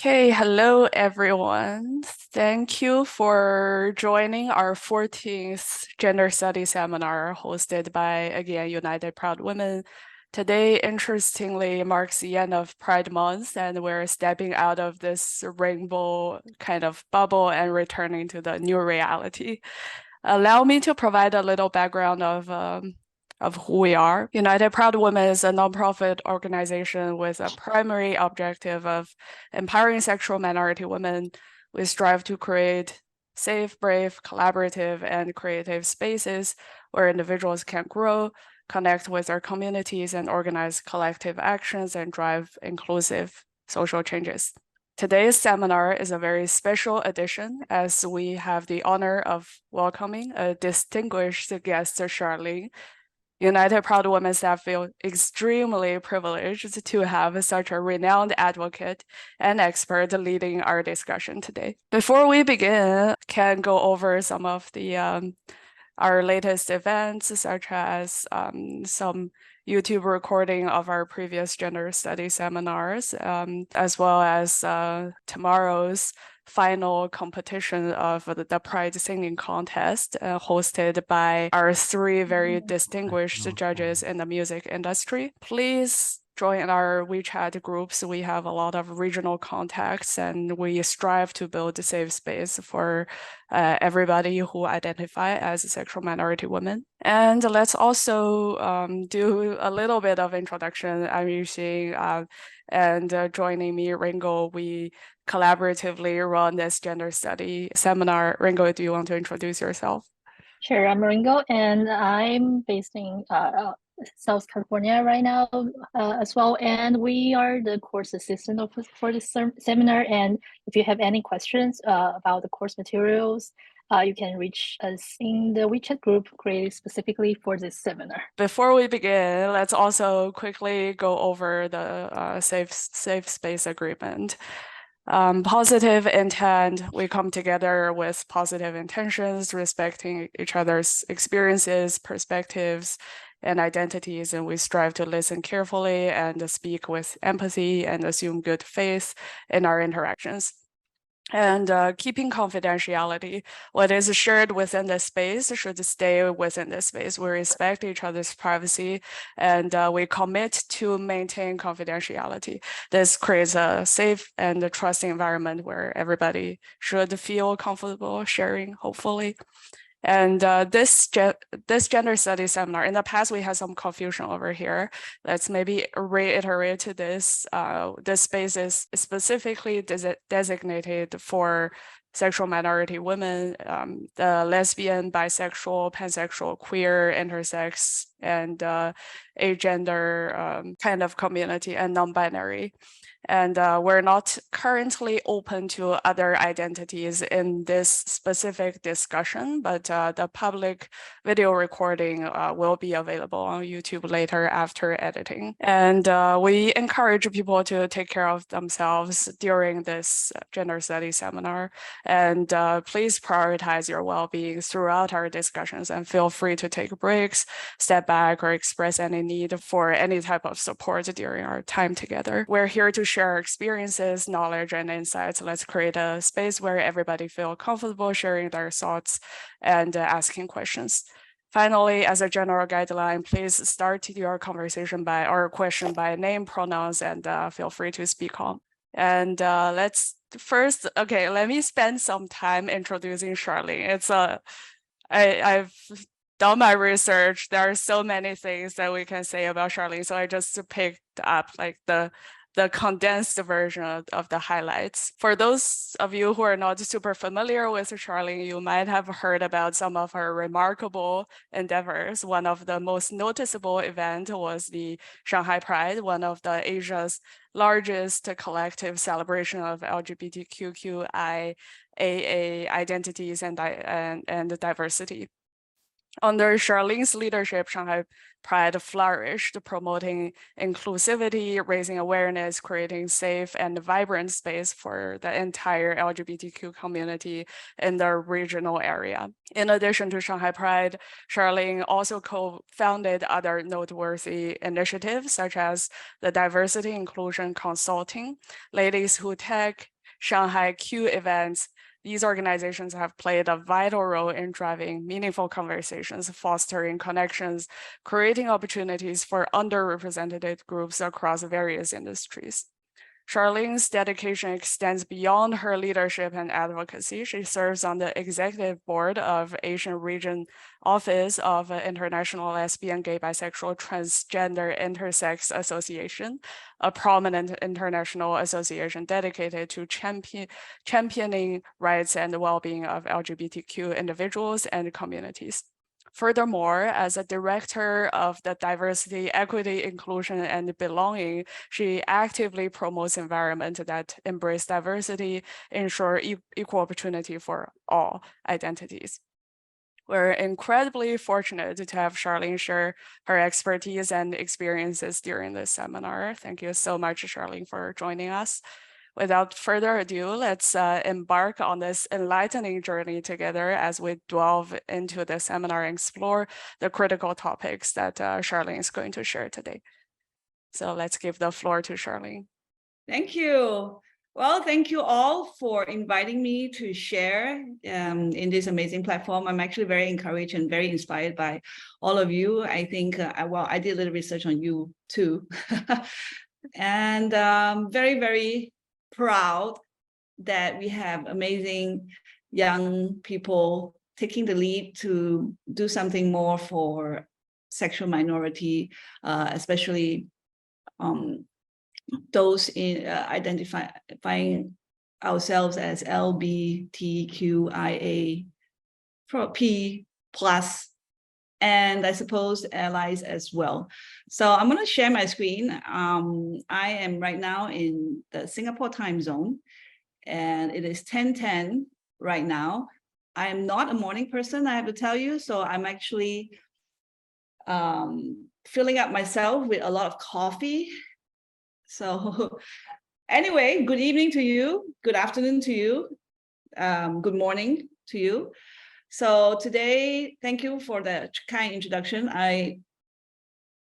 Okay, hello everyone. Thank you for joining our 14th Gender Studies seminar hosted by, again, United Proud Women. Today, interestingly, marks the end of Pride Month, and we're stepping out of this rainbow kind of bubble and returning to the new reality. Allow me to provide a little background of who we are. United Proud Women is a nonprofit organization with a primary objective of empowering sexual minority women. We strive to create safe, brave, collaborative, and creative spaces where individuals can grow, connect with their communities, and organize collective actions and drive inclusive social changes. Today's seminar is a very special edition as we have the honor of welcoming a distinguished guest, Charlene. United Proud Women staff feel extremely privileged to have such a renowned advocate and expert leading our discussion today. Before we begin, can go over some of the our latest events, such as some YouTube recording of our previous gender study seminars, as well as tomorrow's final competition of the Pride Singing Contest, hosted by our three very distinguished judges in the music industry. Please join our WeChat groups. We have a lot of regional contacts, and we strive to build a safe space for everybody who identify as sexual minority women. And let's also do a little bit of introduction. I'm Yuxing, and joining me, Ringo, we collaboratively run this gender study seminar. Ringo, do you want to introduce yourself? Sure, I'm Ringo, and I'm based in South California right now as well. And we are the course assistant for this seminar. And if you have any questions about the course materials, you can reach us in the WeChat group created specifically for this seminar. Before we begin, let's also quickly go over the safe space agreement. Positive intent, we come together with positive intentions, respecting each other's experiences, perspectives, and identities, and we strive to listen carefully and speak with empathy and assume good faith in our interactions. And keeping confidentiality, what is shared within the space should stay within the space. We respect each other's privacy, and we commit to maintain confidentiality. This creates a safe and a trusting environment where everybody should feel comfortable sharing, hopefully. And this gender studies seminar, in the past, we had some confusion over here. Let's maybe reiterate this. This space is specifically designated for sexual minority women, the lesbian, bisexual, pansexual, queer, intersex, and agender kind of community, and non-binary. And we're not currently open to other identities in this specific discussion, but the public video recording will be available on YouTube later after editing. And we encourage people to take care of themselves during this gender studies seminar. And please prioritize your well-being throughout our discussions, and feel free to take breaks, step back, or express any need for any type of support during our time together. We're here to share experiences, knowledge, and insights. Let's create a space where everybody feel comfortable sharing their thoughts and asking questions. Finally, as a general guideline, please start your conversation by or question by name, pronouns, and feel free to speak on. And let's first, okay, let me spend some time introducing Charlene. I've done my research. There are so many things that we can say about Charlene, so I just picked up like the condensed version of the highlights. For those of you who are not super familiar with Charlene, you might have heard about some of her remarkable endeavors. One of the most noticeable events was the Shanghai Pride, one of the Asia's largest collective celebration of LGBTQIA identities and diversity. Under Charlene's leadership, Shanghai Pride flourished, promoting inclusivity, raising awareness, creating safe and vibrant space for the entire LGBTQ community in the regional area. In addition to Shanghai Pride, Charlene also co-founded other noteworthy initiatives, such as the Diversity Inclusion Consulting, Ladies Who Tech, Shanghai Q events. These organizations have played a vital role in driving meaningful conversations, fostering connections, creating opportunities for underrepresented groups across various industries. Charlene's dedication extends beyond her leadership and advocacy. She serves on the executive board of Asian Region Office of International Lesbian, Gay, Bisexual, Transgender, Intersex Association, a prominent international association dedicated to championing rights and well-being of LGBTQ individuals and communities. Furthermore, as a director of the Diversity, Equity, Inclusion, and Belonging, she actively promotes environments that embrace diversity, ensure equal opportunity for all identities. We're incredibly fortunate to have Charlene share her expertise and experiences during this seminar. Thank you so much, Charlene, for joining us. Without further ado, let's embark on this enlightening journey together as we delve into the seminar and explore the critical topics that Charlene is going to share today. So let's give the floor to Charlene. Thank you. Well, thank you all for inviting me to share in this amazing platform. I'm actually very encouraged and very inspired by all of you. I think, well, I did a little research on you too. And very, very proud that we have amazing young people taking the lead to do something more for sexual minority, especially those in identifying ourselves as LGBTQIA P plus, and I suppose allies as well. So I'm going to share my screen. I am right now in the Singapore time zone, and it is 10:10 right now. I am not a morning person, I have to tell you, so I'm actually filling up myself with a lot of coffee. So anyway, good evening to you, good afternoon to you, good morning to you. So today, thank you for the kind introduction.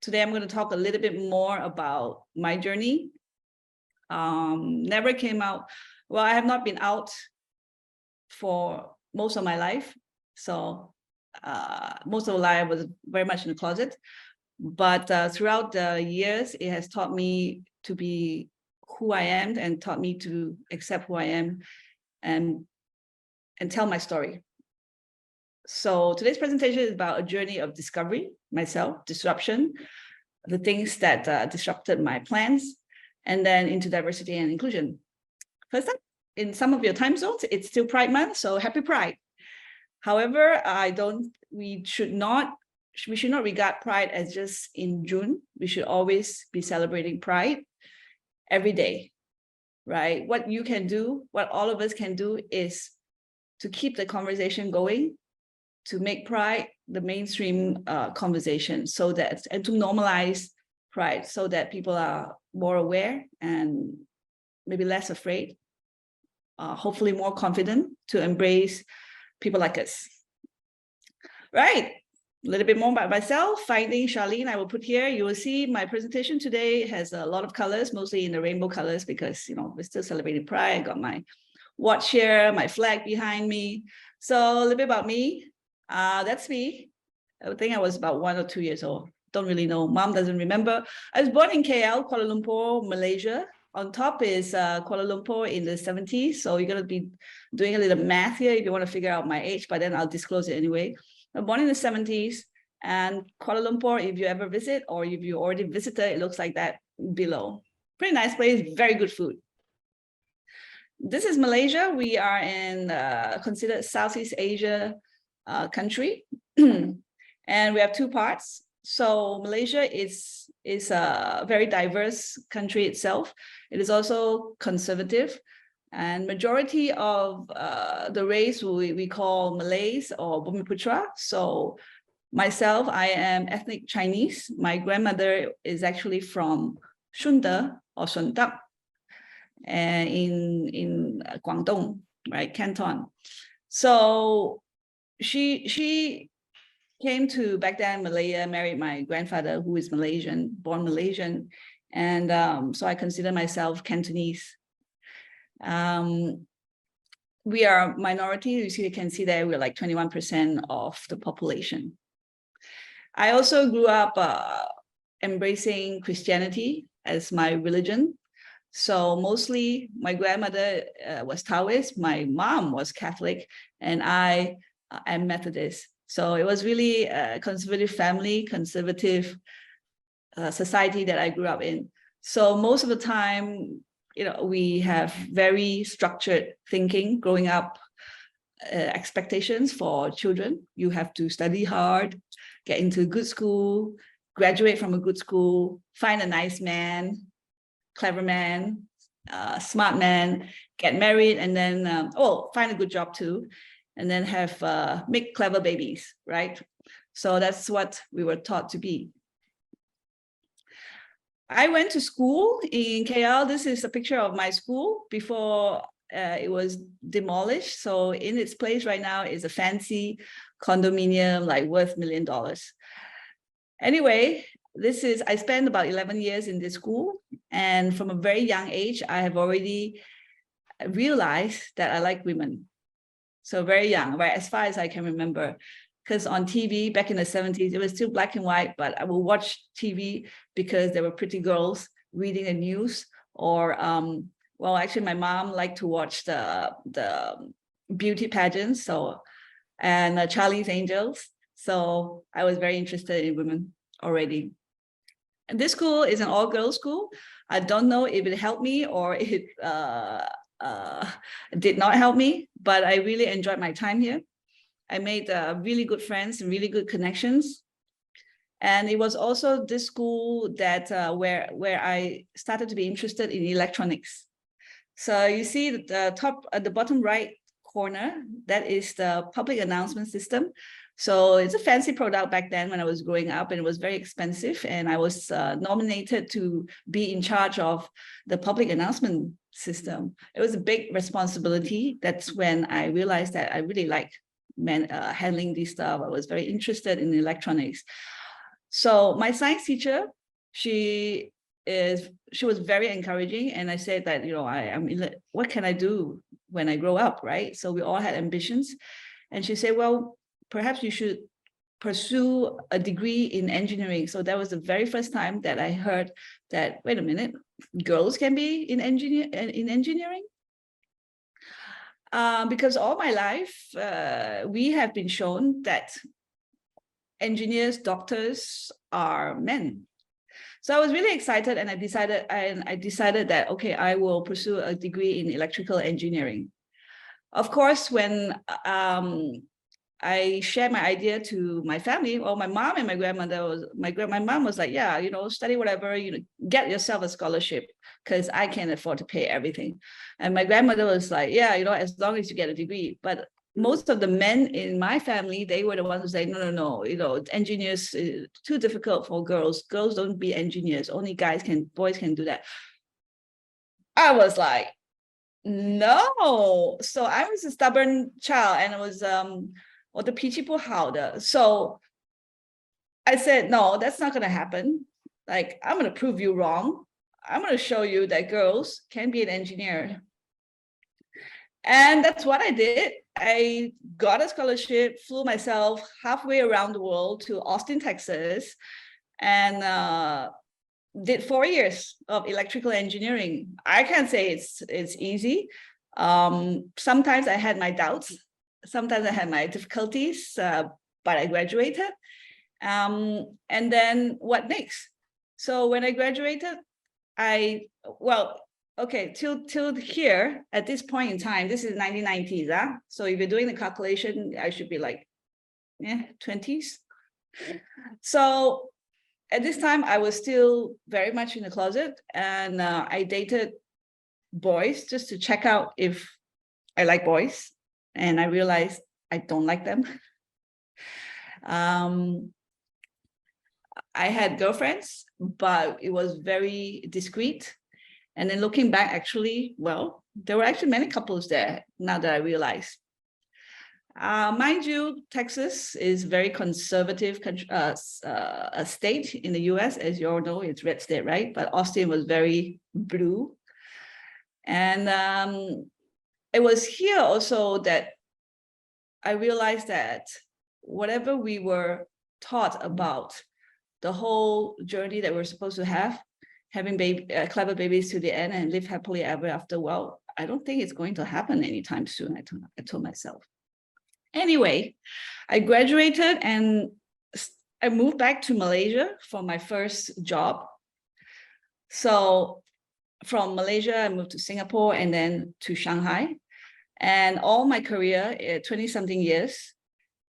Today I'm going to talk a little bit more about my journey. Never came out, well, I have not been out for most of my life. So most of the life I was very much in the closet. But throughout the years, it has taught me to be who I am and taught me to accept who I am and tell my story. So today's presentation is about a journey of discovery, myself, disruption, the things that disrupted my plans, and then into diversity and inclusion. First up, in some of your time zones, it's still Pride Month, so happy Pride. However, we should not regard Pride as just in June. We should always be celebrating Pride every day, right? What you can do, what all of us can do is to keep the conversation going, to make Pride the mainstream conversation, so that, and to normalize Pride so that people are more aware and maybe less afraid, hopefully more confident to embrace people like us. Right, a little bit more about myself. Finding Charlene, I will put here. You will see my presentation today has a lot of colors, mostly in the rainbow colors, because, you know, we're still celebrating Pride. I got my watch here, my flag behind me. So a little bit about me. That's me. I think I was about 1 or 2 years old. Don't really know. Mom doesn't remember. I was born in KL, Kuala Lumpur, Malaysia. On top is Kuala Lumpur in the 70s. So you're going to be doing a little math here if you want to figure out my age, but then I'll disclose it anyway. I'm born in the 70s, and Kuala Lumpur, if you ever visit or if you already visited, it looks like that below. Pretty nice place, very good food. This is Malaysia. We are in considered Southeast Asia country, and we have two parts. So Malaysia is a very diverse country itself. It is also conservative, and majority of the race we call Malays or Bumiputra. So Myself, I am ethnic Chinese. My grandmother is actually from Shunde or Shundak in Guangdong, right, Canton. So she came to back then Malaya, married my grandfather, who is Malaysian, born Malaysian. And so I consider myself Cantonese. We are minority. You can see that we're like 21% of the population. I also grew up embracing Christianity as my religion. So mostly my grandmother was Taoist, my mom was Catholic, and I am Methodist. So it was really a conservative family, conservative society that I grew up in. So most of the time, we have very structured thinking growing up, expectations for children. You have to study hard, get into a good school, graduate from a good school, find a nice man, clever man, smart man, get married, and then find a good job too, and then have make clever babies, right? So that's what we were taught to be. I went to school in KL. This is a picture of my school before it was demolished. So in its place right now is a fancy condominium, like worth $1 million. Anyway, I spent about 11 years in this school. And from a very young age, I have already realized that I like women. So very young, right? As far as I can remember. Because on TV back in the 70s, it was still black and white, but I would watch TV because there were pretty girls reading the news, or actually my mom liked to watch the beauty pageants, and Charlie's Angels. So I was very interested in women already. And this school is an all-girls school. I don't know if it helped me or it did not help me, but I really enjoyed my time here. I made really good friends and really good connections. And it was also this school that where I started to be interested in electronics. So you see the top at the bottom right corner, that is the public announcement system. So it's a fancy product back then when I was growing up, and it was very expensive. And I was nominated to be in charge of the public announcement system. It was a big responsibility. That's when I realized that I really like handling this stuff. I was very interested in electronics. So my science teacher, she was very encouraging, and I said that what can I do when I grow up, right? So we all had ambitions, and she said, well, perhaps you should pursue a degree in engineering. So that was the very first time that I heard that, wait a minute, girls can be in engineering. Because all my life, we have been shown that engineers, doctors are men. So I was really excited, and I decided that, okay, I will pursue a degree in electrical engineering. Of course, when I shared my idea to my family, well, my mom and my grandmother my mom was like, yeah, study whatever, get yourself a scholarship, because I can't afford to pay everything. And my grandmother was like, yeah, as long as you get a degree. But most of the men in my family, they were the ones who say, no, engineers is too difficult for girls. Girls don't be engineers. Only boys can do that. I was like, no. So I was a stubborn child, and it was我的脾气不好的. So I said, no, that's not going to happen. Like, I'm going to prove you wrong. I'm going to show you that girls can be an engineer. And that's what I did. I got a scholarship, flew myself halfway around the world to Austin, Texas, and did 4 years of electrical engineering. I can't say it's easy. Sometimes I had my doubts. Sometimes I had my difficulties, but I graduated. And then what next? So when I graduated, till here, at this point in time, this is 1990s. So if you're doing the calculation, I should be like 20s. So at this time, I was still very much in the closet, and I dated boys just to check out if I like boys. And I realized I don't like them. I had girlfriends, but it was very discreet. And then looking back, actually, well, there were actually many couples there now that I realize. Mind you, Texas is very conservative a state in the US, as you all know, it's red state, right? But Austin was very blue. And it was here also that I realized that whatever we were taught about the whole journey that we're supposed to have, having clever babies to the end and live happily ever after, well, I don't think it's going to happen anytime soon, I told myself. Anyway, I graduated and I moved back to Malaysia for my first job. So from Malaysia, I moved to Singapore and then to Shanghai. And all my career, 20-something years,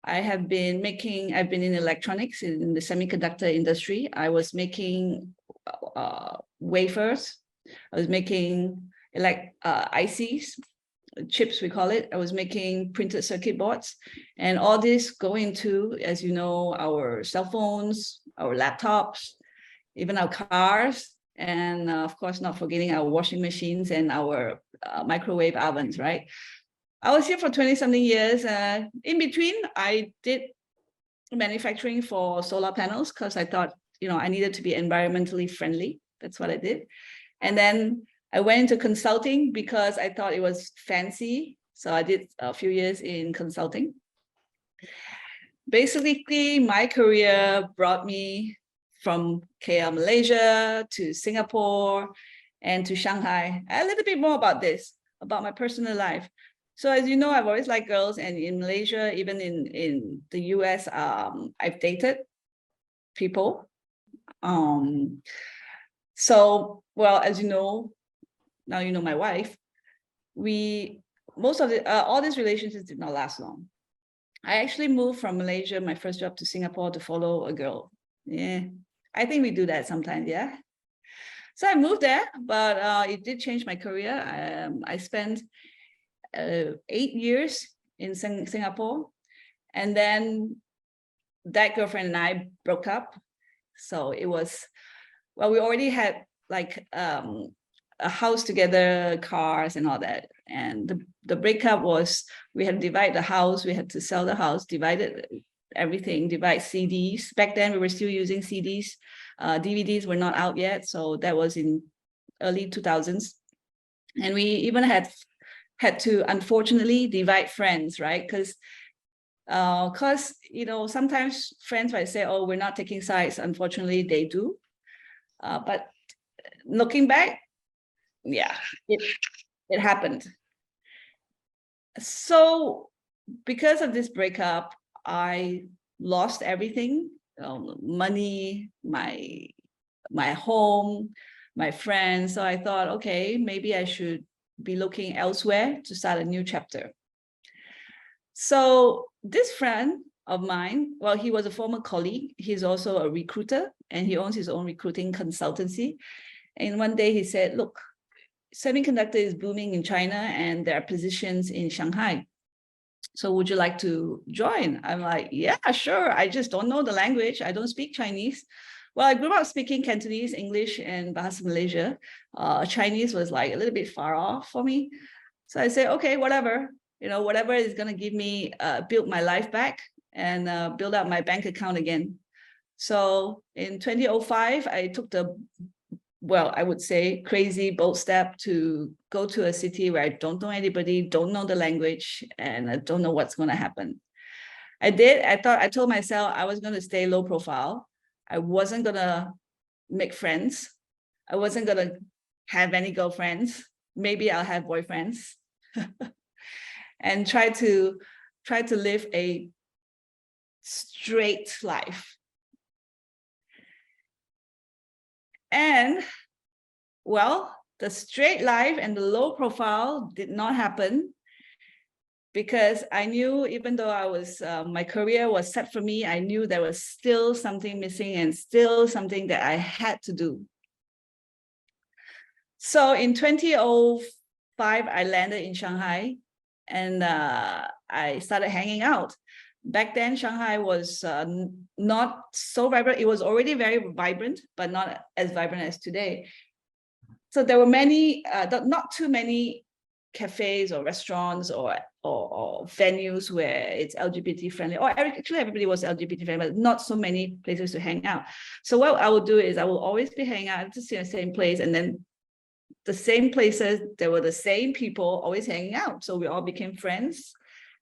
I've been in electronics, in the semiconductor industry. I was making wafers. I was making ICs, chips, we call it. I was making printed circuit boards. And all this go into, as you know, our cell phones, our laptops, even our cars, and of course, not forgetting our washing machines and our microwave ovens, right? I was here for 20-something years. In between, I did manufacturing for solar panels because I thought, I needed to be environmentally friendly. That's what I did. And then I went into consulting because I thought it was fancy. So I did a few years in consulting. Basically, my career brought me from KL, Malaysia to Singapore and to Shanghai. A little bit more about this, about my personal life. So as you know, I've always liked girls, and in Malaysia, even in the US, I've dated people. So, well, as you know, now you know my wife, all these relationships did not last long. I actually moved from Malaysia, my first job, to Singapore to follow a girl. Yeah, I think we do that sometimes, yeah. So I moved there, but it did change my career. I spent 8 years in Singapore, and then that girlfriend and I broke up. So it was, well, we already had like a house together, cars and all that. And the breakup was, we had to divide the house, we had to sell the house, divide CDs. Back then we were still using CDs. DVDs were not out yet. So that was in early 2000s. And we even had to, unfortunately, divide friends, right? Because sometimes friends might say, oh, we're not taking sides. Unfortunately, they do. But looking back, yeah, it happened. So because of this breakup, I lost everything, money, my home, my friends. So I thought, okay, maybe I should be looking elsewhere to start a new chapter. So this friend of mine, well, he was a former colleague. He's also a recruiter, and he owns his own recruiting consultancy. And one day he said, look, semiconductor is booming in China and there are positions in Shanghai. So would you like to join? I'm like, yeah, sure. I just don't know the language. I don't speak Chinese. Well, I grew up speaking Cantonese, English, and Bahasa Malaysia. Chinese was like a little bit far off for me. So I said, okay, whatever. Whatever is going to give me, build my life back and build up my bank account again. So in 2005, I took I would say crazy bold step to go to a city where I don't know anybody, don't know the language, and I don't know what's going to happen. I told myself I was going to stay low profile. I wasn't going to make friends. I wasn't going to have any girlfriends. Maybe I'll have boyfriends. And try to live a straight life. And well, the straight life and the low profile did not happen because I knew, even though I was, my career was set for me, I knew there was still something missing and still something that I had to do. So in 2005, I landed in Shanghai and I started hanging out. back then, Shanghai was not so vibrant. It was already very vibrant, but not as vibrant as today. So there were many, not too many cafes or restaurants or venues where it's LGBT friendly, or actually everybody was LGBT friendly, but not so many places to hang out. So what I will do is I will always be hanging out just in the same place, and then the same places, there were the same people always hanging out. So we all became friends.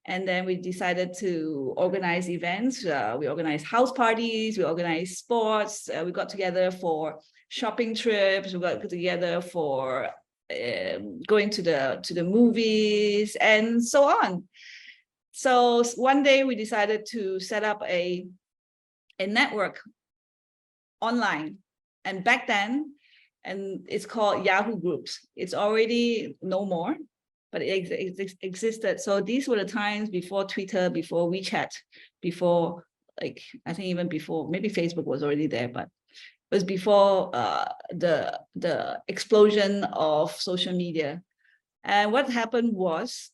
And then we decided to organize events. We organized house parties, we organized sports, we got together for shopping trips, we got together for going to the movies and so on. So one day we decided to set up a network online. And back then, and it's called Yahoo Groups. It's already no more, but it existed. So these were the times before Twitter, before WeChat, before, like, I think even before, maybe Facebook was already there, but it was before the explosion of social media. And what happened was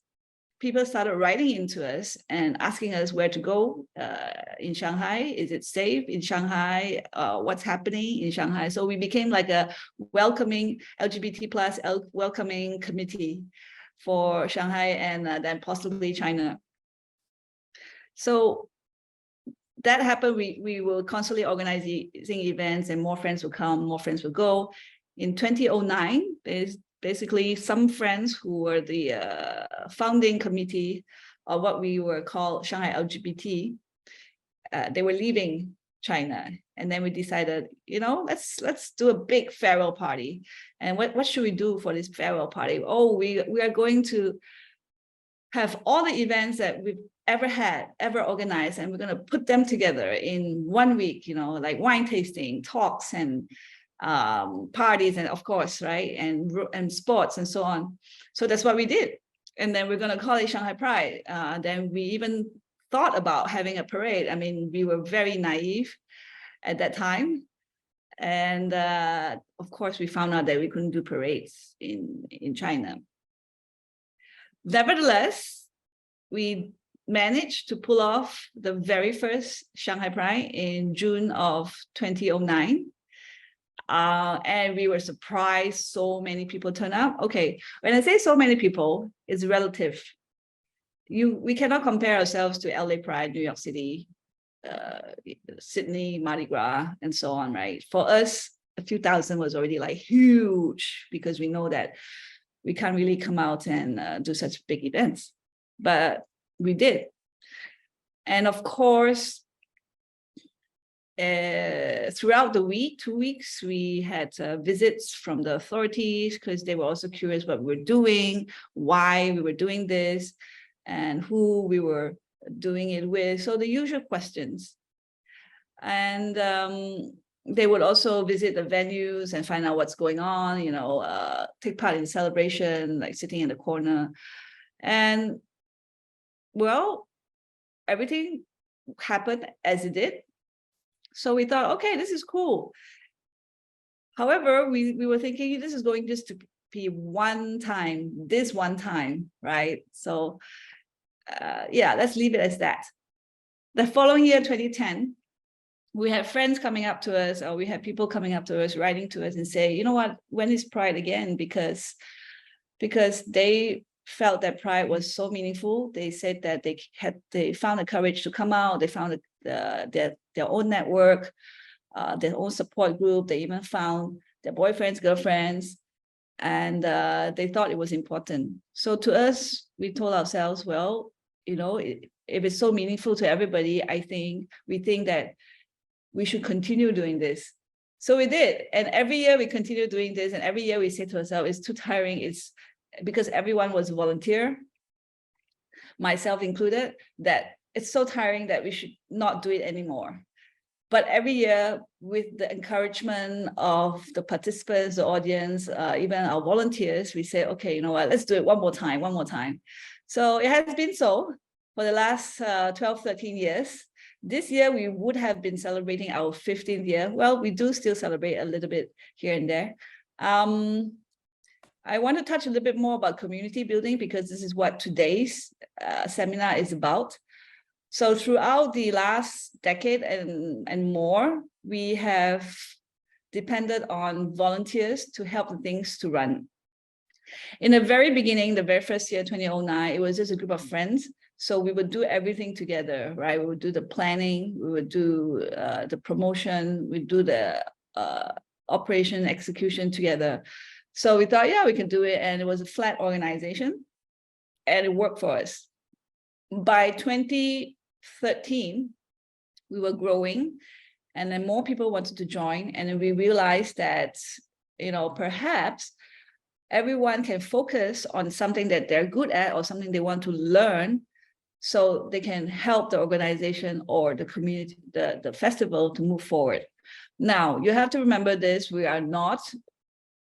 people started writing into us and asking us where to go in Shanghai. Is it safe in Shanghai? What's happening in Shanghai? So we became like a welcoming LGBT plus welcoming committee for Shanghai and then possibly China. So that happened. We were constantly organizing events, and more friends would come, more friends would go. In 2009, there's basically some friends who were the founding committee of what we were called Shanghai LGBT. They were leaving China, and then we decided, you know, let's do a big farewell party. And what should we do for this farewell party? Oh, we are going to have all the events that we've ever organized, and we're going to put them together in 1 week, you know, like wine tasting, talks, and parties, and of course, right, and sports and so on. So that's what we did. And then we're going to call it Shanghai Pride. Then we even thought about having a parade. I mean, we were very naive at that time. And of course, we found out that we couldn't do parades in China. Nevertheless, we managed to pull off the very first Shanghai Pride in June of 2009. And we were surprised so many people turned up. Okay, when I say so many people, it's relative. We cannot compare ourselves to LA Pride, New York City, Sydney, Mardi Gras, and so on, right? For us, a few thousand was already like huge, because we know that we can't really come out and do such big events, but we did. And of course, throughout the week, 2 weeks, we had visits from the authorities, because they were also curious what we were doing, why we were doing this, and who we were doing it with. So the usual questions. And they would also visit the venues and find out what's going on, you know, take part in the celebration, like sitting in the corner. And well, everything happened as it did. So we thought, okay, this is cool. However, we were thinking this is going just to be this one time, right? So yeah, let's leave it as that. The following year, 2010, we had friends coming up to us, or we had people coming up to us, writing to us and say, you know what, when is Pride again? Because they felt that Pride was so meaningful. They said that they found the courage to come out. They found their own network, their own support group. They even found their boyfriends, girlfriends, and they thought it was important. So to us, we told ourselves, well, you know, if it's so meaningful to everybody, we think that we should continue doing this. So we did. And every year we continue doing this. And every year we say to ourselves, it's too tiring. It's because everyone was a volunteer, myself included, that it's so tiring that we should not do it anymore. But every year, with the encouragement of the participants, the audience, even our volunteers, we say, okay, you know what, let's do it one more time. So it has been so for the last 12, 13 years. This year, we would have been celebrating our 15th year. Well, we do still celebrate a little bit here and there. I want to touch a little bit more about community building, because this is what today's seminar is about. So throughout the last decade and more, we have depended on volunteers to help the things to run. In the very beginning, the very first year, 2009, it was just a group of friends. So we would do everything together, right? We would do the planning, we would do the promotion, we'd do the operation execution together. So we thought, yeah, we can do it. And it was a flat organization and it worked for us. By 2013, we were growing and then more people wanted to join. And then we realized that, you know, perhaps everyone can focus on something that they're good at or something they want to learn so they can help the organization or the community, the festival to move forward. Now, you have to remember this, we are not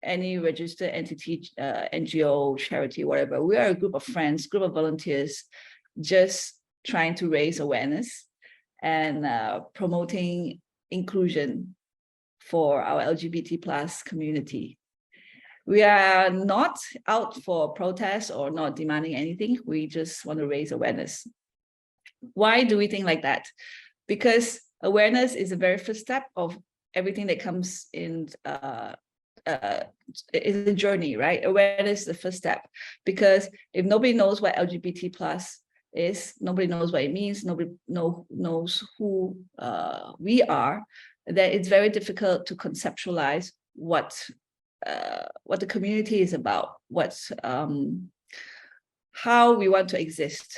any registered entity, NGO, charity, whatever. We are a group of friends, group of volunteers, just trying to raise awareness and promoting inclusion for our LGBT plus community. We are not out for protest or not demanding anything. We just want to raise awareness. Why do we think like that? Because awareness is the very first step of everything that comes in. It's a journey, right? Awareness is the first step. Because if nobody knows what LGBT plus is, nobody knows what it means, nobody knows who we are, then it's very difficult to conceptualize what the community is about, how we want to exist.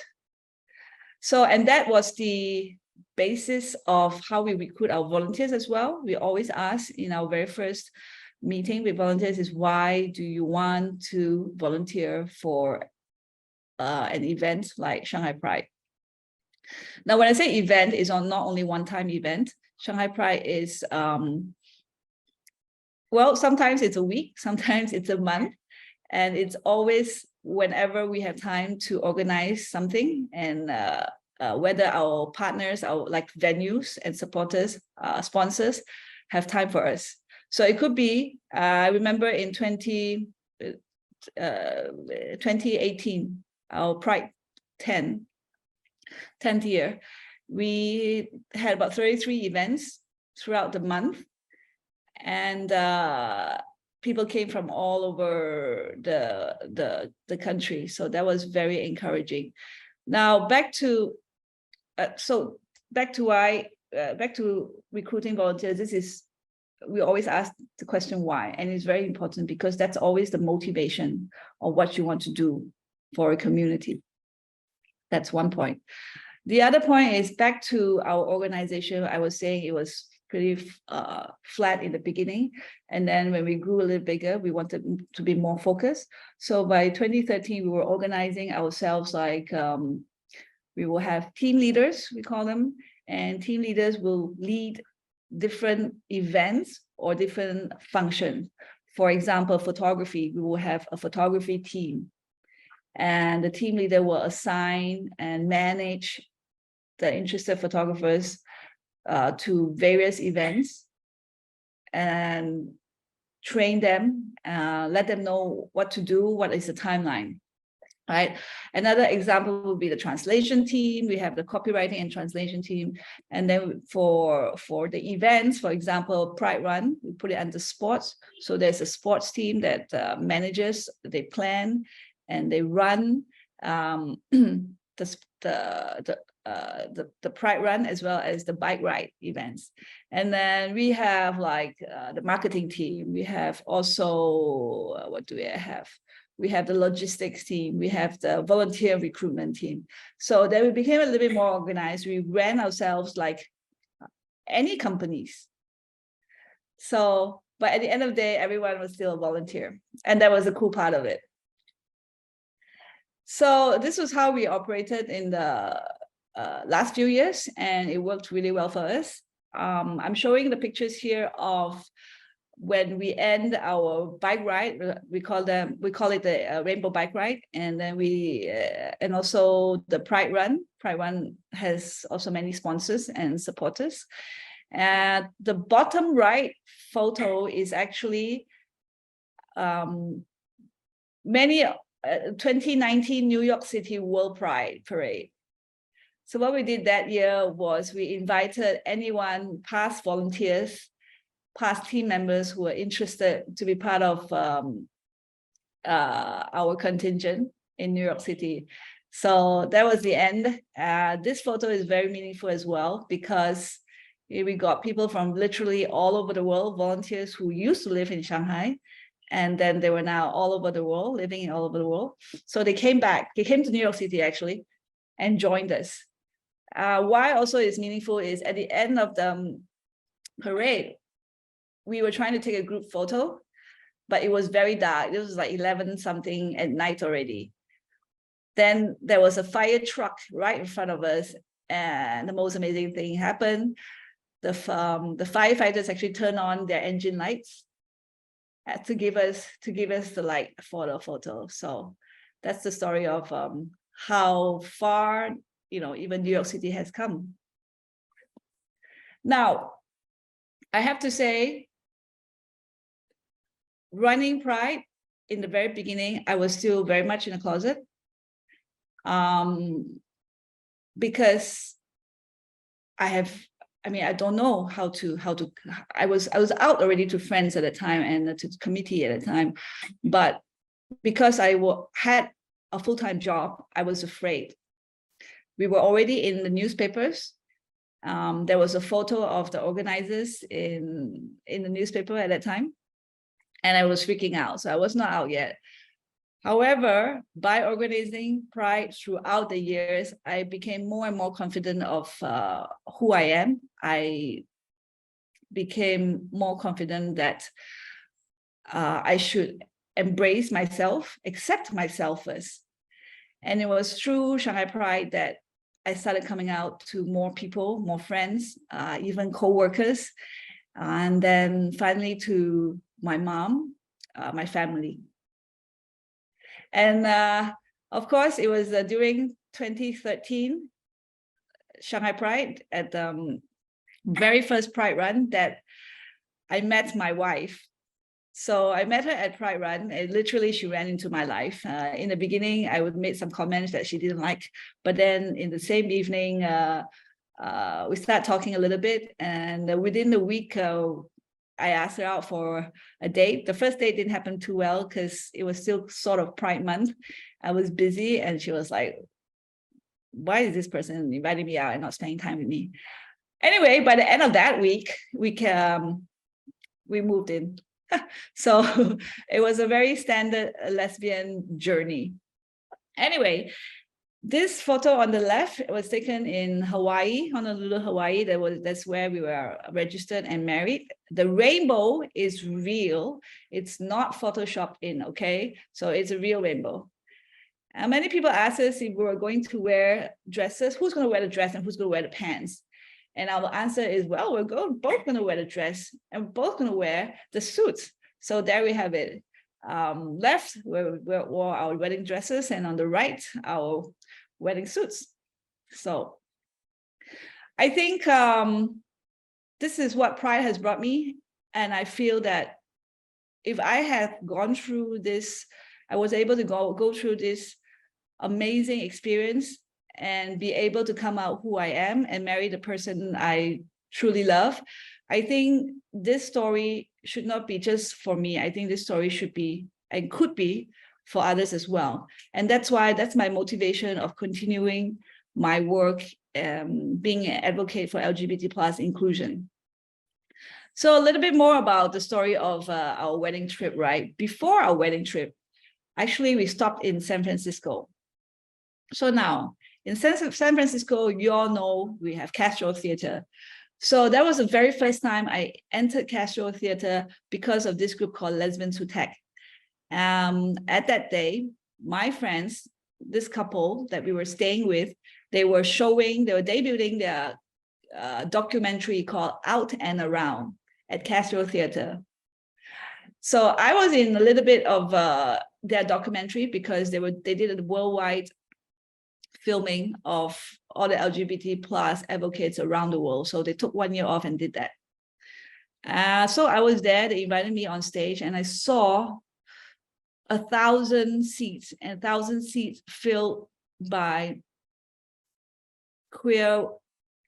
So, and that was the basis of how we recruit our volunteers as well. We always ask in our very first meeting with volunteers is, why do you want to volunteer for an event like Shanghai Pride? Now, when I say event, it's not only one-time event. Shanghai Pride is well, sometimes it's a week, sometimes it's a month, and it's always whenever we have time to organize something, and whether our partners, our like venues and supporters, sponsors have time for us. So it could be, I remember in 2018, our Pride 10th year, we had about 33 events throughout the month. And people came from all over the country, so that was very encouraging. Now back to recruiting volunteers. We always ask the question why, and it's very important because that's always the motivation of what you want to do for a community. That's one point. The other point is back to our organization. I was saying it was pretty flat in the beginning. And then when we grew a little bigger, we wanted to be more focused. So by 2013, we were organizing ourselves like we will have team leaders, we call them, and team leaders will lead different events or different functions. For example, photography, we will have a photography team, and the team leader will assign and manage the interested photographers to various events and train them, let them know what to do, what is the timeline, right? Another example would be the translation team. We have the copywriting and translation team. And then for the events, for example, Pride Run, we put it under sports. So there's a sports team that manages, they plan, and they run the Pride Run as well as the bike ride events. And then we have like the marketing team. We have also, what do we have? We have the logistics team. We have the volunteer recruitment team. So then we became a little bit more organized. We ran ourselves like any companies. So, but at the end of the day, everyone was still a volunteer. And that was the cool part of it. So this was how we operated in the last few years, and it worked really well for us. I'm showing the pictures here of when we end our bike ride. We call it the rainbow bike ride, and then and also the Pride Run. Pride Run has also many sponsors and supporters. And the bottom right photo is actually 2019 New York City World Pride Parade. So what we did that year was we invited anyone, past volunteers, past team members who were interested to be part of our contingent in New York City. So that was the end. This photo is very meaningful as well, because we got people from literally all over the world, volunteers who used to live in Shanghai, and then they were now all over the world, living all over the world. So they came back, they came to New York City actually, and joined us. Why also is meaningful is at the end of the parade, we were trying to take a group photo, but it was very dark. It was like 11 something at night already. Then there was a fire truck right in front of us, and the most amazing thing happened. The firefighters actually turned on their engine lights to give us the light for the photo. So that's the story of how far, you know, even New York City has come. Now, I have to say, running Pride, in the very beginning, I was still very much in a closet. Because I don't know how to, I was out already to friends at the time and to the committee at the time, but because I had a full-time job, I was afraid. We were already in the newspapers. There was a photo of the organizers in the newspaper at that time, and I was freaking out. So I was not out yet. However, by organizing Pride throughout the years, I became more and more confident of who I am. I became more confident that I should embrace myself, accept myself first. And it was through Shanghai Pride that I started coming out to more people, more friends, even co-workers, and then finally to my mom, my family. And of course, it was during 2013 Shanghai Pride, at the very first Pride run, that I met my wife. So I met her at Pride Run, and literally she ran into my life. In the beginning, I would make some comments that she didn't like, but then in the same evening, we started talking a little bit, and within the week, I asked her out for a date. The first date didn't happen too well because it was still sort of Pride month. I was busy, and she was like, why is this person inviting me out and not spending time with me? Anyway, by the end of that week, we moved in. So it was a very standard lesbian journey. Anyway, this photo on the left was taken in Hawaii, Honolulu, Hawaii. That's where we were registered and married. The rainbow is real. It's not photoshopped in, okay? So it's a real rainbow. And many people ask us if we were going to wear dresses, who's going to wear the dress and who's going to wear the pants? And our answer is, well, we're both going to wear the dress and we're both going to wear the suits. So there we have it. Left, we wore our wedding dresses, and on the right, our wedding suits. So I think this is what Pride has brought me. And I feel that if I had gone through this, I was able to go through this amazing experience and be able to come out who I am and marry the person I truly love. I think this story should not be just for me. I think this story should be and could be for others as well. And that's my motivation of continuing my work, being an advocate for LGBT+ inclusion. So a little bit more about the story of our wedding trip, right? Before our wedding trip, actually, we stopped in San Francisco. So now, in San Francisco, you all know we have Castro Theater. So that was the very first time I entered Castro Theater because of this group called Lesbians Who Tech. At that day, my friends, this couple that we were staying with, they were debuting their documentary called Out and Around at Castro Theater. So I was in a little bit of their documentary because they did a worldwide filming of all the LGBT+ advocates around the world. So they took 1 year off and did that. So I was there, they invited me on stage, and I saw 1,000 seats, and 1,000 seats filled by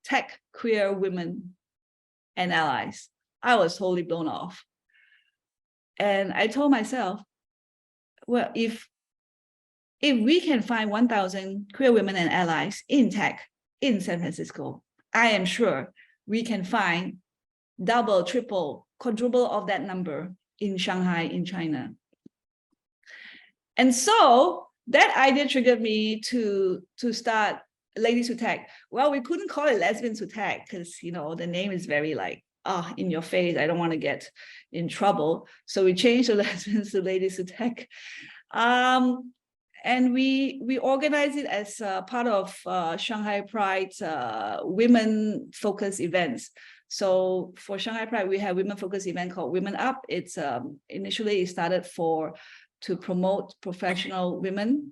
tech queer women and allies. I was totally blown off. And I told myself, well, if we can find 1,000 queer women and allies in tech in San Francisco, I am sure we can find double, triple, quadruple of that number in Shanghai, in China. And so that idea triggered me to start Ladies Who Tech. Well, we couldn't call it Lesbians Who Tech because, you know, the name is very like, in your face, I don't want to get in trouble. So we changed the Lesbians to Ladies Who Tech. And we organize it as part of Shanghai Pride's women-focused events. So for Shanghai Pride, we have women-focused event called Women Up. It's initially it started to promote professional women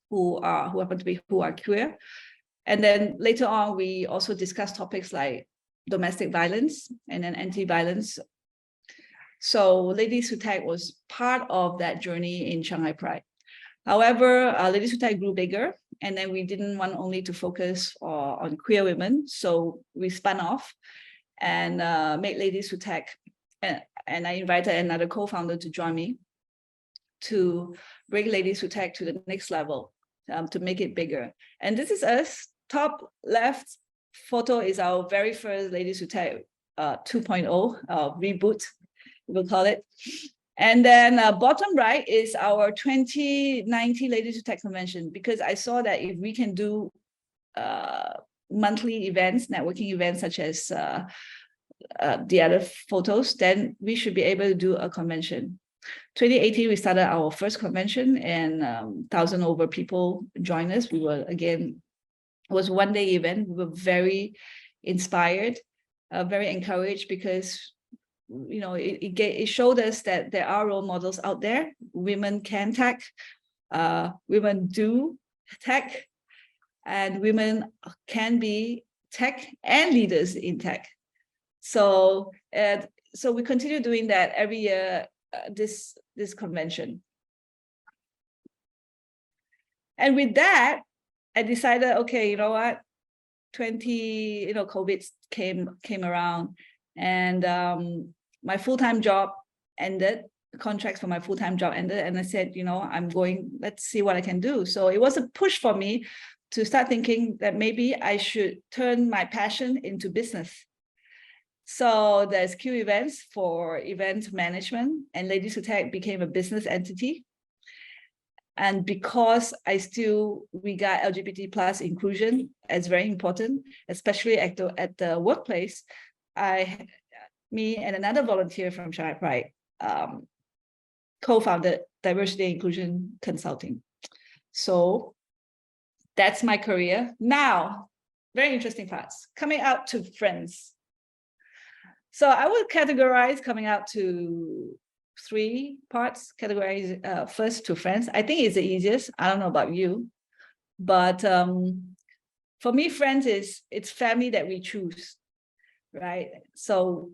who happen to be queer. And then later on, we also discuss topics like domestic violence and then anti-violence. So Ladies Who Tech was part of that journey in Shanghai Pride. However, Ladies Who Tech grew bigger, and then we didn't want only to focus on queer women. So we spun off and made Ladies Who Tech. And I invited another co-founder to join me to bring Ladies Who Tech to the next level, to make it bigger. And this is us. Top left photo is our very first Ladies Who Tech 2.0 reboot, we'll call it. And then bottom right is our 2019 Ladies Who Tech convention, because I saw that if we can do monthly events, networking events such as the other photos, then we should be able to do a convention. 2018, we started our first convention and 1,000 over people joined us. We were, again, it was one day event. We were very inspired, very encouraged because, you know, it showed us that there are role models out there. Women can tech, women do tech, and women can be tech and leaders in tech. So we continue doing that every year, this convention. And with that, I decided, okay, you know what, COVID came around, and my full-time job ended, contracts for my full-time job ended, and I said, you know, let's see what I can do. So it was a push for me to start thinking that maybe I should turn my passion into business. So there's Q Events for event management, and Ladies Who Tech became a business entity. And because we got LGBT plus inclusion as very important, especially at the workplace, me and another volunteer from Shanghai Pride co-founded Diversity and Inclusion Consulting. So that's my career. Now, very interesting parts, coming out to friends. So I would categorize coming out to 3 parts. Categorize first to friends. I think it's the easiest. I don't know about you, but for me, friends it's family that we choose, right? So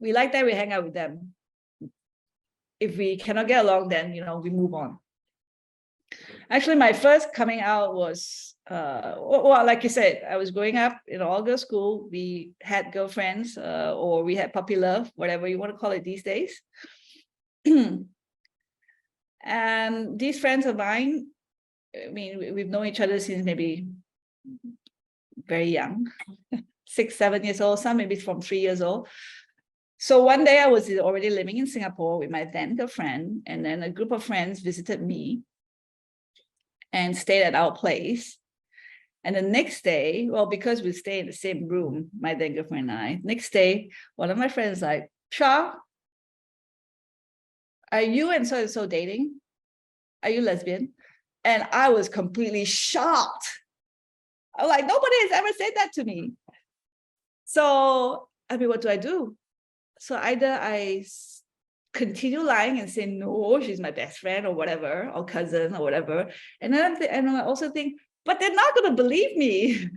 we like that, we hang out with them. If we cannot get along, then, you know, we move on. Actually, my first coming out was, well, like you said, I was growing up in an all-girls school. We had girlfriends, or we had puppy love, whatever you want to call it these days. And these friends of mine, I mean, we've known each other since maybe very young, 6, 7 years old, some maybe from 3 years old. So one day I was already living in Singapore with my then girlfriend, and then a group of friends visited me and stayed at our place. And the next day, well, because we stay in the same room, my then girlfriend and I, next day, one of my friends like, Char, are you and so dating? Are you lesbian? And I was completely shocked. I was like, nobody has ever said that to me. So, I mean, what do I do? So either I continue lying and say, no, she's my best friend or whatever, or cousin or whatever. And then I also think, but they're not going to believe me.